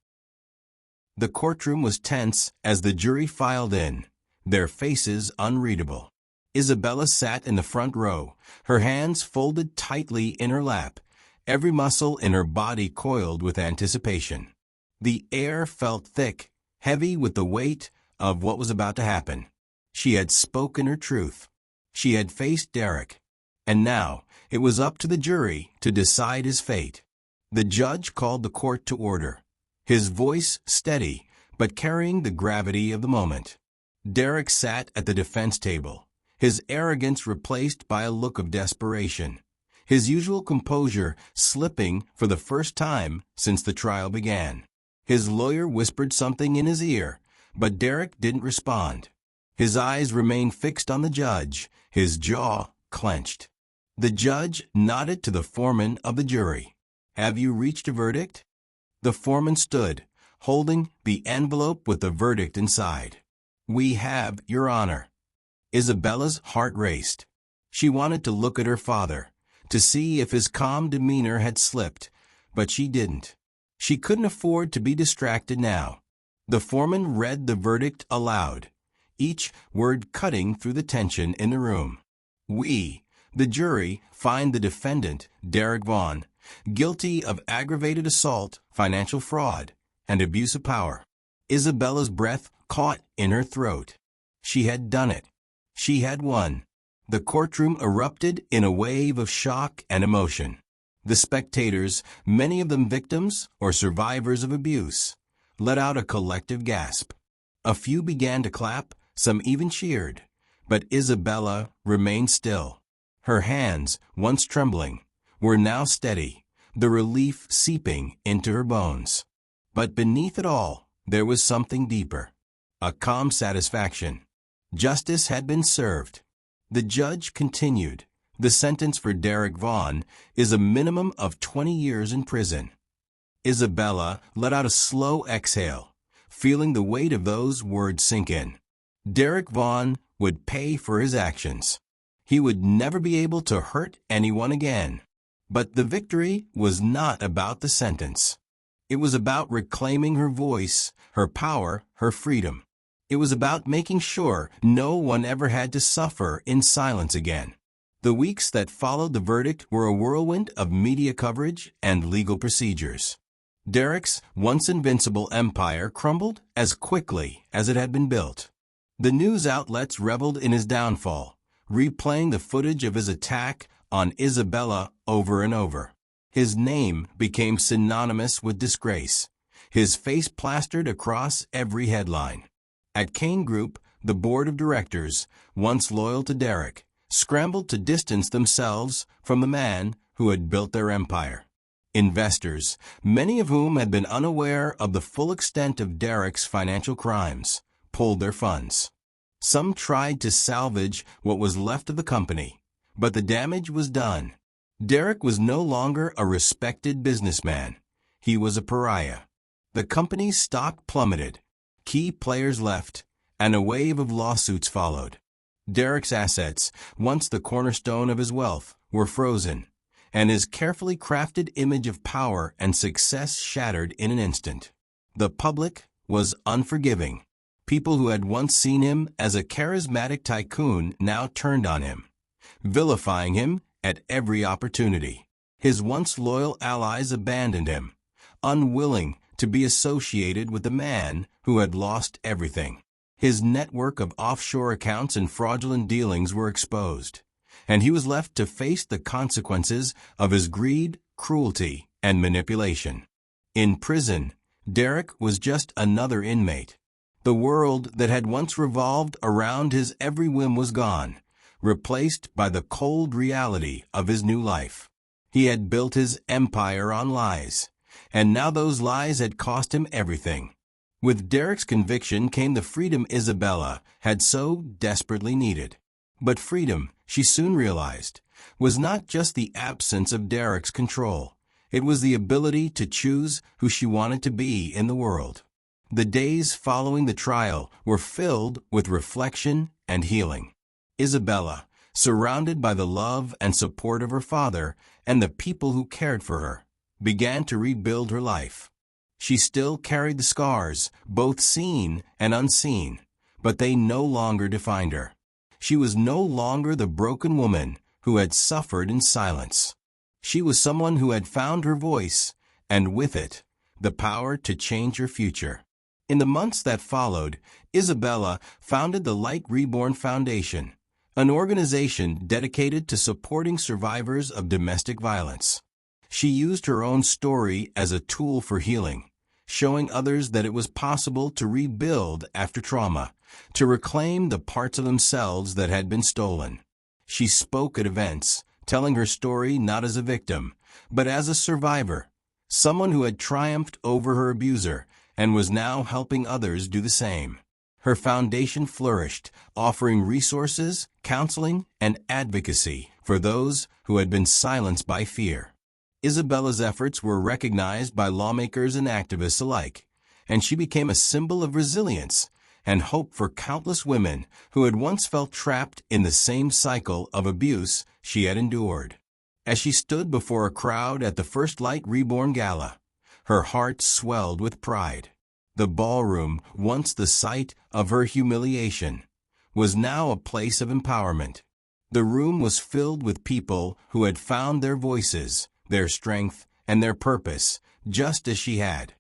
The courtroom was tense as the jury filed in, their faces unreadable. Isabella sat in the front row, her hands folded tightly in her lap, every muscle in her body coiled with anticipation. The air felt thick, heavy with the weight of what was about to happen. She had spoken her truth. She had faced Derek. And now it was up to the jury to decide his fate. The judge called the court to order, his voice steady but carrying the gravity of the moment. Derek sat at the defense table, his arrogance replaced by a look of desperation, his usual composure slipping for the first time since the trial began. His lawyer whispered something in his ear, but Derek didn't respond. His eyes remained fixed on the judge, his jaw clenched. The judge nodded to the foreman of the jury. "Have you reached a verdict?" The foreman stood, holding the envelope with the verdict inside. "We have, Your Honor." Isabella's heart raced. She wanted to look at her father, to see if his calm demeanor had slipped, but she didn't. She couldn't afford to be distracted now. The foreman read the verdict aloud, each word cutting through the tension in the room. "We, the jury, find the defendant, Derek Vaughn, guilty of aggravated assault, financial fraud, and abuse of power." Isabella's breath caught in her throat. She had done it. She had won. The courtroom erupted in a wave of shock and emotion. The spectators, many of them victims or survivors of abuse, let out a collective gasp. A few began to clap, some even cheered, but Isabella remained still. Her hands, once trembling, were now steady, the relief seeping into her bones. But beneath it all, there was something deeper, a calm satisfaction. Justice had been served. The judge continued, "The sentence for Derek Vaughn is a minimum of 20 years in prison." Isabella let out a slow exhale, feeling the weight of those words sink in. Derek Vaughn would pay for his actions. He would never be able to hurt anyone again. But the victory was not about the sentence. It was about reclaiming her voice, her power, her freedom. It was about making sure no one ever had to suffer in silence again. The weeks that followed the verdict were a whirlwind of media coverage and legal procedures. Derek's once invincible empire crumbled as quickly as it had been built. The news outlets reveled in his downfall, replaying the footage of his attack on Isabella over and over. His name became synonymous with disgrace, his face plastered across every headline. At Kane Group, the board of directors, once loyal to Derek, scrambled to distance themselves from the man who had built their empire. Investors, many of whom had been unaware of the full extent of Derek's financial crimes, pulled their funds. Some tried to salvage what was left of the company, but the damage was done. Derek was no longer a respected businessman. He was a pariah. The company's stock plummeted, key players left, and a wave of lawsuits followed. Derek's assets, once the cornerstone of his wealth, were frozen, and his carefully crafted image of power and success shattered in an instant. The public was unforgiving. People who had once seen him as a charismatic tycoon now turned on him, vilifying him at every opportunity. His once loyal allies abandoned him, unwilling to be associated with the man who had lost everything. His network of offshore accounts and fraudulent dealings were exposed, and he was left to face the consequences of his greed, cruelty, and manipulation. In prison, Derek was just another inmate. The world that had once revolved around his every whim was gone, replaced by the cold reality of his new life. He had built his empire on lies, and now those lies had cost him everything. With Derek's conviction came the freedom Isabella had so desperately needed. But freedom, she soon realized, was not just the absence of Derek's control. It was the ability to choose who she wanted to be in the world. The days following the trial were filled with reflection and healing. Isabella, surrounded by the love and support of her father and the people who cared for her, began to rebuild her life. She still carried the scars, both seen and unseen, but they no longer defined her. She was no longer the broken woman who had suffered in silence. She was someone who had found her voice, and with it, the power to change her future. In the months that followed, Isabella founded the Light Reborn Foundation, an organization dedicated to supporting survivors of domestic violence. She used her own story as a tool for healing, showing others that it was possible to rebuild after trauma, to reclaim the parts of themselves that had been stolen. She spoke at events, telling her story not as a victim, but as a survivor, someone who had triumphed over her abuser and was now helping others do the same. Her foundation flourished, offering resources, counseling, and advocacy for those who had been silenced by fear. Isabella's efforts were recognized by lawmakers and activists alike, and she became a symbol of resilience and hope for countless women who had once felt trapped in the same cycle of abuse she had endured. As she stood before a crowd at the first Light Reborn Gala, her heart swelled with pride. The ballroom, once the site of her humiliation, was now a place of empowerment. The room was filled with people who had found their voices, their strength, and their purpose, just as she had.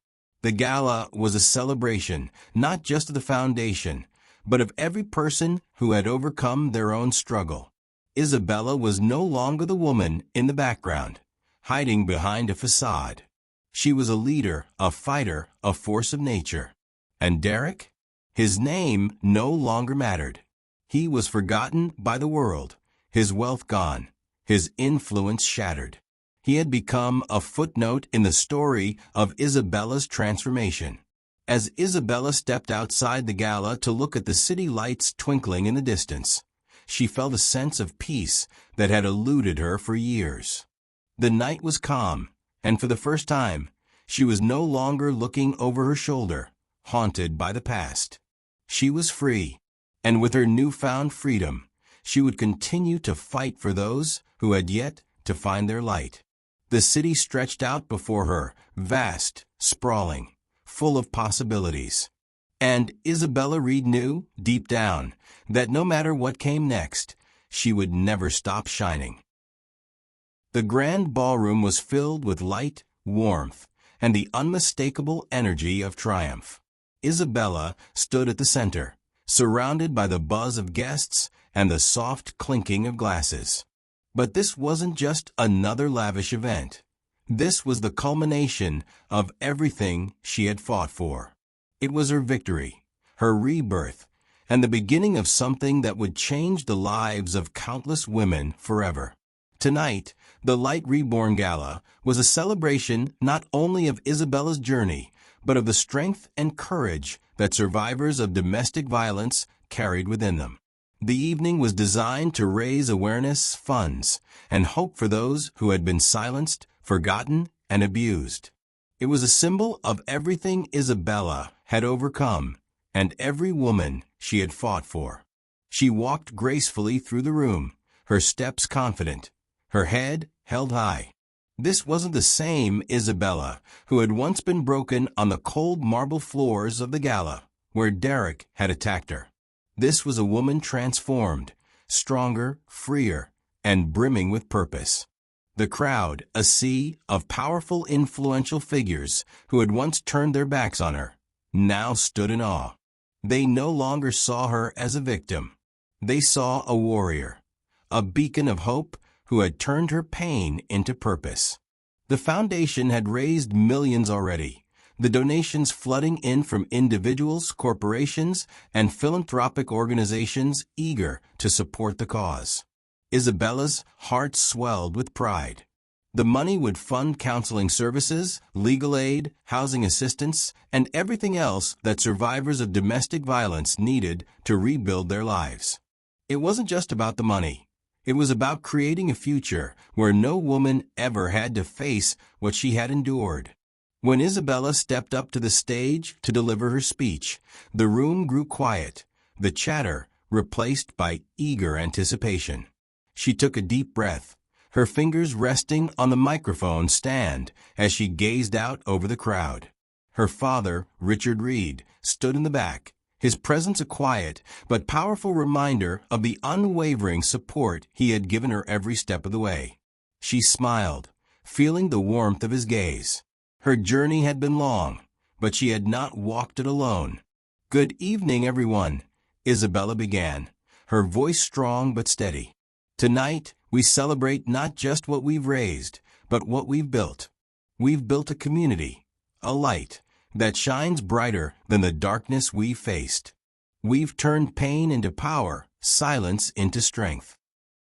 The gala was a celebration, not just of the foundation, but of every person who had overcome their own struggle. Isabella was no longer the woman in the background, hiding behind a facade. She was a leader, a fighter, a force of nature. And Derek? His name no longer mattered. He was forgotten by the world, his wealth gone, his influence shattered. He had become a footnote in the story of Isabella's transformation. As Isabella stepped outside the gala to look at the city lights twinkling in the distance, she felt a sense of peace that had eluded her for years. The night was calm, and for the first time, she was no longer looking over her shoulder, haunted by the past. She was free, and with her newfound freedom, she would continue to fight for those who had yet to find their light. The city stretched out before her, vast, sprawling, full of possibilities. And Isabella Reed knew, deep down, that no matter what came next, she would never stop shining. The grand ballroom was filled with light, warmth, and the unmistakable energy of triumph. Isabella stood at the center, surrounded by the buzz of guests and the soft clinking of glasses. But this wasn't just another lavish event. This was the culmination of everything she had fought for. It was her victory, her rebirth, and the beginning of something that would change the lives of countless women forever. Tonight, the Light Reborn Gala was a celebration not only of Isabella's journey, but of the strength and courage that survivors of domestic violence carried within them. The evening was designed to raise awareness, funds, and hope for those who had been silenced, forgotten, and abused. It was a symbol of everything Isabella had overcome and every woman she had fought for. She walked gracefully through the room, her steps confident, her head held high. This wasn't the same Isabella who had once been broken on the cold marble floors of the gala, where Derek had attacked her. This was a woman transformed, stronger, freer, and brimming with purpose. The crowd, a sea of powerful, influential figures who had once turned their backs on her, now stood in awe. They no longer saw her as a victim. They saw a warrior, a beacon of hope who had turned her pain into purpose. The foundation had raised millions already, the donations flooding in from individuals, corporations, and philanthropic organizations eager to support the cause. Isabella's heart swelled with pride. The money would fund counseling services, legal aid, housing assistance, and everything else that survivors of domestic violence needed to rebuild their lives. It wasn't just about the money. It was about creating a future where no woman ever had to face what she had endured. When Isabella stepped up to the stage to deliver her speech, the room grew quiet, the chatter replaced by eager anticipation. She took a deep breath, her fingers resting on the microphone stand as she gazed out over the crowd. Her father, Richard Reed, stood in the back, his presence a quiet but powerful reminder of the unwavering support he had given her every step of the way. She smiled, feeling the warmth of his gaze. Her journey had been long, but she had not walked it alone. "Good evening, everyone," Isabella began, her voice strong but steady. "Tonight, we celebrate not just what we've raised, but what we've built. We've built a community, a light, that shines brighter than the darkness we faced. We've turned pain into power, silence into strength."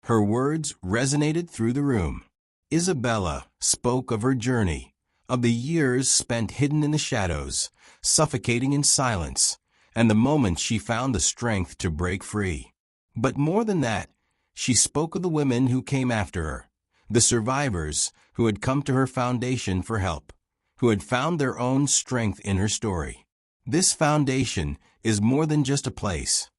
Her words resonated through the room. Isabella spoke of her journey, of the years spent hidden in the shadows, suffocating in silence, and the moment she found the strength to break free. But more than that, she spoke of the women who came after her, the survivors who had come to her foundation for help, who had found their own strength in her story. "This foundation is more than just a place.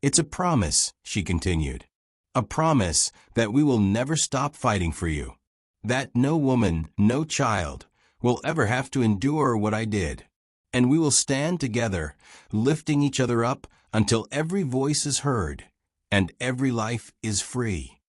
It's a promise," she continued. "A promise that we will never stop fighting for you. That no woman, no child, will ever have to endure what I did. And we will stand together, lifting each other up until every voice is heard and every life is free."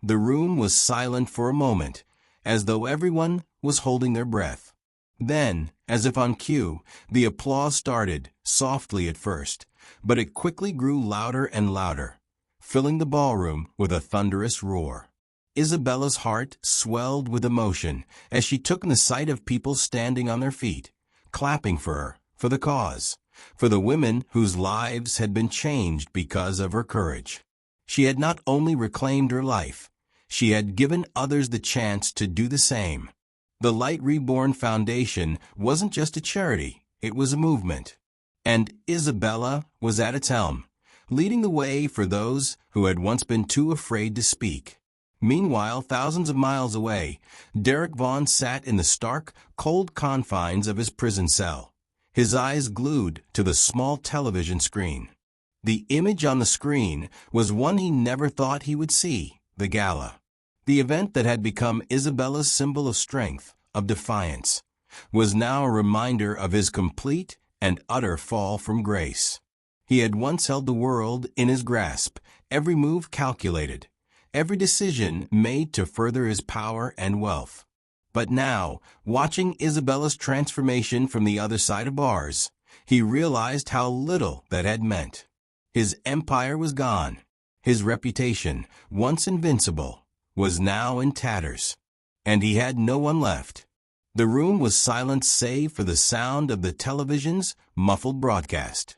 The room was silent for a moment, as though everyone was holding their breath. Then, as if on cue, the applause started, softly at first, but it quickly grew louder and louder, filling the ballroom with a thunderous roar. Isabella's heart swelled with emotion as she took in the sight of people standing on their feet, clapping for her, for the cause, for the women whose lives had been changed because of her courage. She had not only reclaimed her life, she had given others the chance to do the same. The Light Reborn Foundation wasn't just a charity, it was a movement. And Isabella was at its helm, leading the way for those who had once been too afraid to speak. Meanwhile, thousands of miles away, Derek Vaughn sat in the stark, cold confines of his prison cell, his eyes glued to the small television screen. The image on the screen was one he never thought he would see, the gala. The event that had become Isabella's symbol of strength, of defiance, was now a reminder of his complete and utter fall from grace. He had once held the world in his grasp, every move calculated, every decision made to further his power and wealth. But now, watching Isabella's transformation from the other side of bars, he realized how little that had meant. His empire was gone. His reputation, once invincible, was now in tatters. And he had no one left. The room was silent save for the sound of the television's muffled broadcast.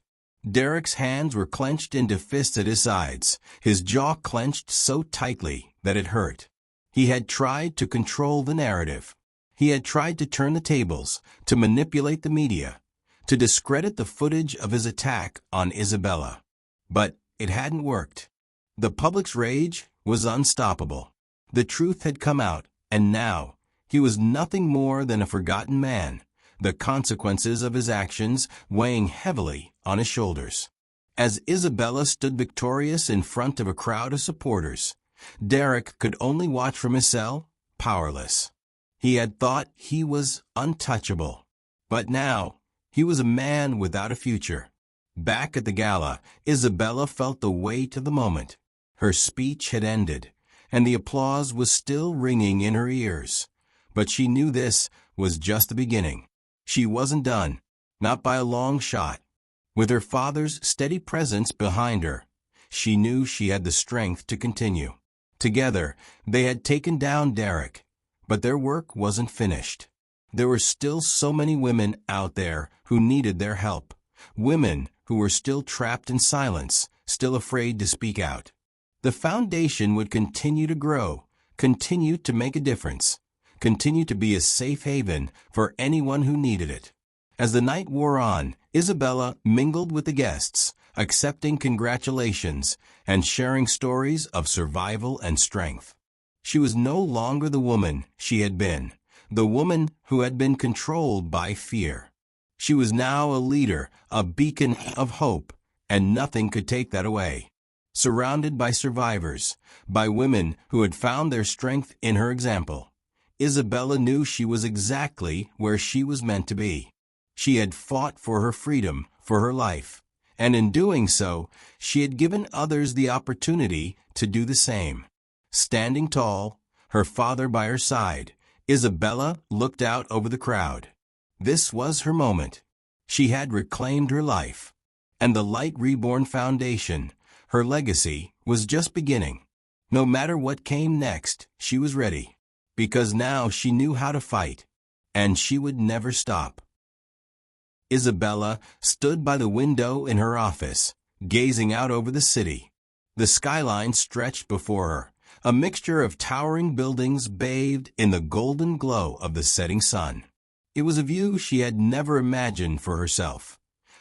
Derek's hands were clenched into fists at his sides, his jaw clenched so tightly that it hurt. He had tried to control the narrative. He had tried to turn the tables, to manipulate the media, to discredit the footage of his attack on Isabella. But it hadn't worked. The public's rage was unstoppable. The truth had come out, and now he was nothing more than a forgotten man, the consequences of his actions weighing heavily on his shoulders. As Isabella stood victorious in front of a crowd of supporters, Derek could only watch from his cell, powerless. He had thought he was untouchable. But now, he was a man without a future. Back at the gala, Isabella felt the weight of the moment. Her speech had ended, and the applause was still ringing in her ears. But she knew this was just the beginning. She wasn't done, not by a long shot. With her father's steady presence behind her, she knew she had the strength to continue. Together, they had taken down Derek, but their work wasn't finished. There were still so many women out there who needed their help, women who were still trapped in silence, still afraid to speak out. The foundation would continue to grow, continue to make a difference, continue to be a safe haven for anyone who needed it. As the night wore on, Isabella mingled with the guests, accepting congratulations and sharing stories of survival and strength. She was no longer the woman she had been, the woman who had been controlled by fear. She was now a leader, a beacon of hope, and nothing could take that away. Surrounded by survivors, by women who had found their strength in her example, Isabella knew she was exactly where she was meant to be. She had fought for her freedom, for her life, and in doing so, she had given others the opportunity to do the same. Standing tall, her father by her side, Isabella looked out over the crowd. This was her moment. She had reclaimed her life, and the Light Reborn Foundation, her legacy, was just beginning. No matter what came next, she was ready, because now she knew how to fight, and she would never stop. Isabella stood by the window in her office, gazing out over the city. The skyline stretched before her, a mixture of towering buildings bathed in the golden glow of the setting sun. It was a view she had never imagined for herself,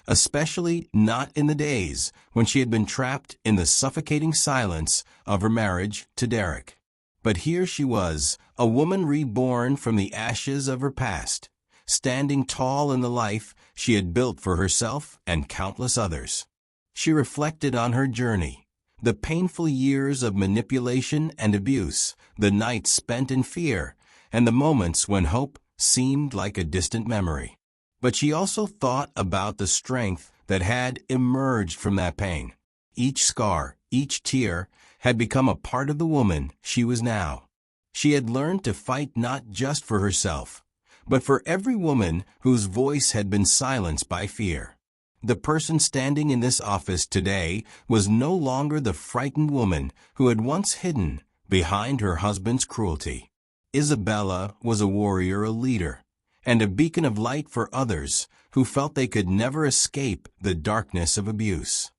especially not in the days when she had been trapped in the suffocating silence of her marriage to Derek. But here she was, a woman reborn from the ashes of her past, standing tall in the life she had built for herself and countless others. She reflected on her journey, the painful years of manipulation and abuse, the nights spent in fear, and the moments when hope seemed like a distant memory. But she also thought about the strength that had emerged from that pain. Each scar, each tear, had become a part of the woman she was now. She had learned to fight not just for herself, but for every woman whose voice had been silenced by fear. The person standing in this office today was no longer the frightened woman who had once hidden behind her husband's cruelty. Isabella was a warrior, a leader, and a beacon of light for others who felt they could never escape the darkness of abuse.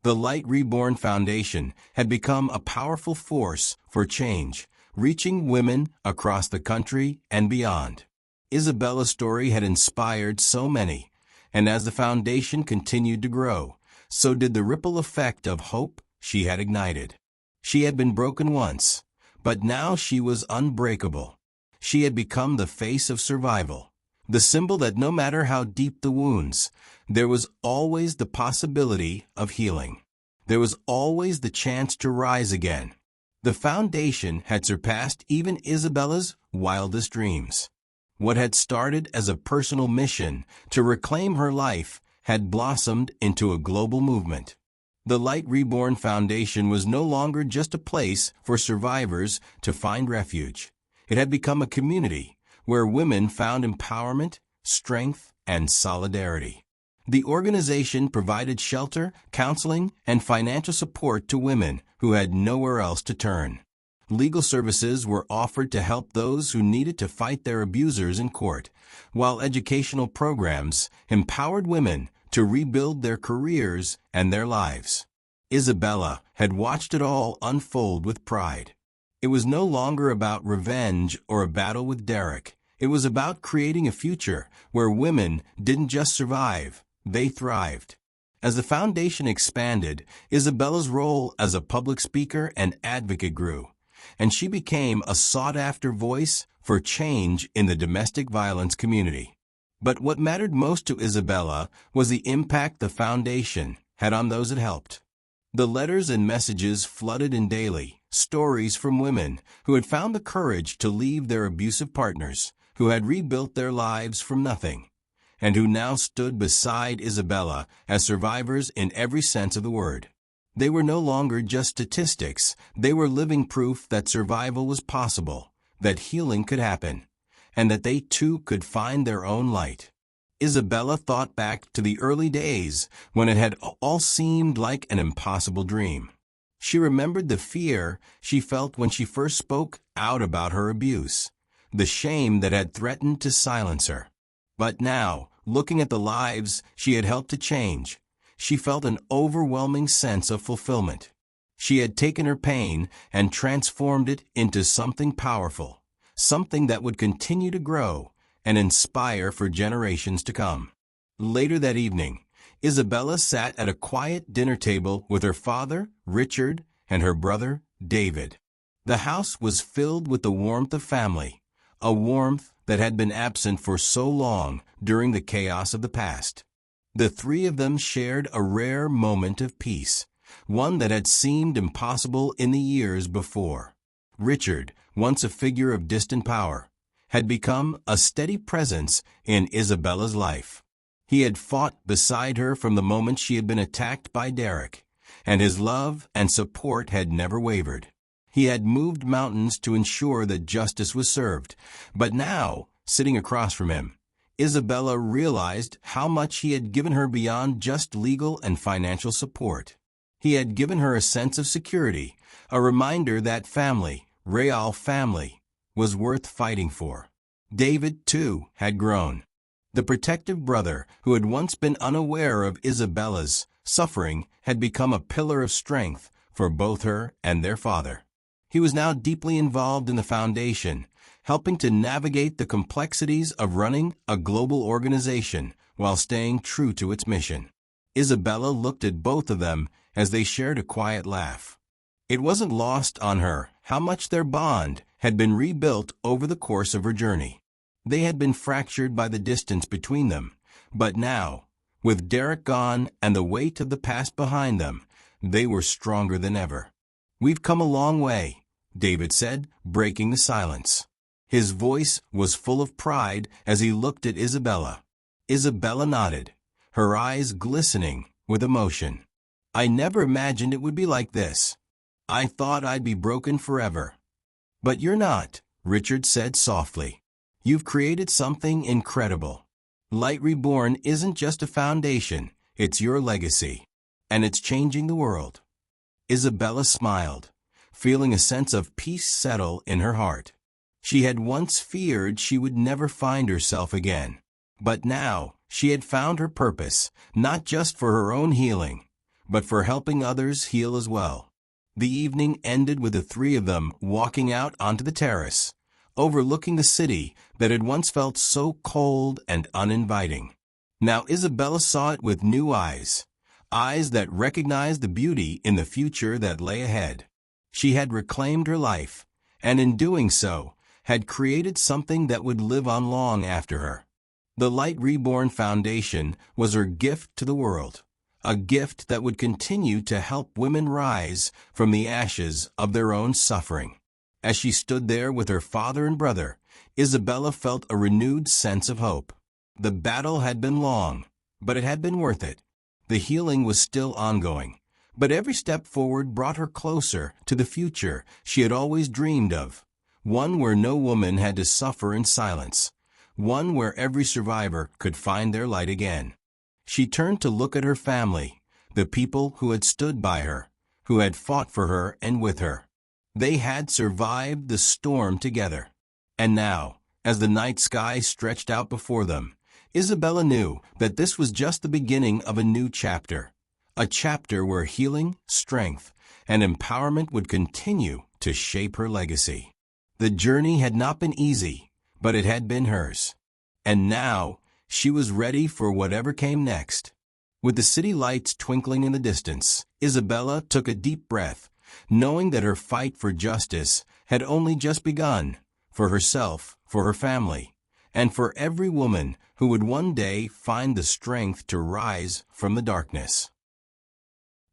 The Light Reborn Foundation had become a powerful force for change, reaching women across the country and beyond. Isabella's story had inspired so many, and as the foundation continued to grow, so did the ripple effect of hope she had ignited. She had been broken once, but now she was unbreakable. She had become the face of survival, the symbol that no matter how deep the wounds, there was always the possibility of healing. There was always the chance to rise again. The foundation had surpassed even Isabella's wildest dreams. What had started as a personal mission to reclaim her life had blossomed into a global movement. The Light Reborn Foundation was no longer just a place for survivors to find refuge. It had become a community, where women found empowerment, strength, and solidarity. The organization provided shelter, counseling, and financial support to women who had nowhere else to turn. Legal services were offered to help those who needed to fight their abusers in court, while educational programs empowered women to rebuild their careers and their lives. Isabella had watched it all unfold with pride. It was no longer about revenge or a battle with Derek. It was about creating a future where women didn't just survive, they thrived. As the foundation expanded, Isabella's role as a public speaker and advocate grew, and she became a sought-after voice for change in the domestic violence community. But what mattered most to Isabella was the impact the foundation had on those it helped. The letters and messages flooded in daily, stories from women who had found the courage to leave their abusive partners, who had rebuilt their lives from nothing, and who now stood beside Isabella as survivors in every sense of the word. They were no longer just statistics, they were living proof that survival was possible, that healing could happen, and that they too could find their own light. Isabella thought back to the early days when it had all seemed like an impossible dream. She remembered the fear she felt when she first spoke out about her abuse, the shame that had threatened to silence her. But now, looking at the lives she had helped to change, she felt an overwhelming sense of fulfillment. She had taken her pain and transformed it into something powerful, something that would continue to grow and inspire for generations to come. Later that evening, Isabella sat at a quiet dinner table with her father, Richard, and her brother, David. The house was filled with the warmth of family, a warmth that had been absent for so long during the chaos of the past. The three of them shared a rare moment of peace, one that had seemed impossible in the years before. Richard, once a figure of distant power, had become a steady presence in Isabella's life. He had fought beside her from the moment she had been attacked by Derek, and his love and support had never wavered. He had moved mountains to ensure that justice was served, but now, sitting across from him, Isabella realized how much he had given her beyond just legal and financial support. He had given her a sense of security, a reminder that family, real family, was worth fighting for. David, too, had grown. The protective brother who had once been unaware of Isabella's suffering had become a pillar of strength for both her and their father. He was now deeply involved in the foundation, helping to navigate the complexities of running a global organization while staying true to its mission. Isabella looked at both of them as they shared a quiet laugh. It wasn't lost on her how much their bond had been rebuilt over the course of her journey. They had been fractured by the distance between them, but now, with Derek gone and the weight of the past behind them, they were stronger than ever. "We've come a long way," David said, breaking the silence. His voice was full of pride as he looked at Isabella. Isabella nodded, her eyes glistening with emotion. "I never imagined it would be like this. I thought I'd be broken forever." "But you're not," Richard said softly. "You've created something incredible. Light Reborn isn't just a foundation, it's your legacy, and it's changing the world." Isabella smiled, feeling a sense of peace settle in her heart. She had once feared she would never find herself again, but now she had found her purpose, not just for her own healing, but for helping others heal as well. The evening ended with the three of them walking out onto the terrace, overlooking the city that had once felt so cold and uninviting. Now Isabella saw it with new eyes, eyes that recognized the beauty in the future that lay ahead. She had reclaimed her life, and in doing so, had created something that would live on long after her. The Light Reborn Foundation was her gift to the world, a gift that would continue to help women rise from the ashes of their own suffering. As she stood there with her father and brother, Isabella felt a renewed sense of hope. The battle had been long, but it had been worth it. The healing was still ongoing, but every step forward brought her closer to the future she had always dreamed of, one where no woman had to suffer in silence, one where every survivor could find their light again. She turned to look at her family, the people who had stood by her, who had fought for her and with her. They had survived the storm together. And now, as the night sky stretched out before them, Isabella knew that this was just the beginning of a new chapter, a chapter where healing, strength, and empowerment would continue to shape her legacy. The journey had not been easy, but it had been hers. And now, she was ready for whatever came next. With the city lights twinkling in the distance, Isabella took a deep breath, knowing that her fight for justice had only just begun, for herself, for her family, and for every woman who would one day find the strength to rise from the darkness.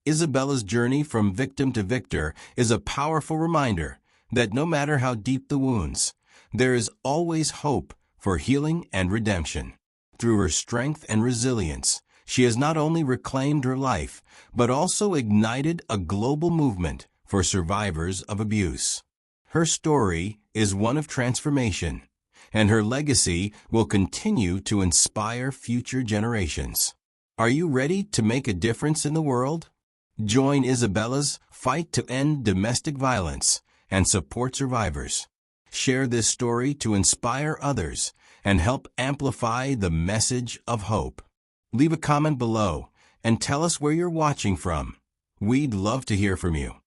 Isabella's journey from victim to victor is a powerful reminder that no matter how deep the wounds, there is always hope for healing and redemption. Through her strength and resilience, she has not only reclaimed her life, but also ignited a global movement for survivors of abuse. Her story is one of transformation, and her legacy will continue to inspire future generations. Are you ready to make a difference in the world? Join Isabella's fight to end domestic violence and support survivors. Share this story to inspire others and help amplify the message of hope. Leave a comment below and tell us where you're watching from. We'd love to hear from you.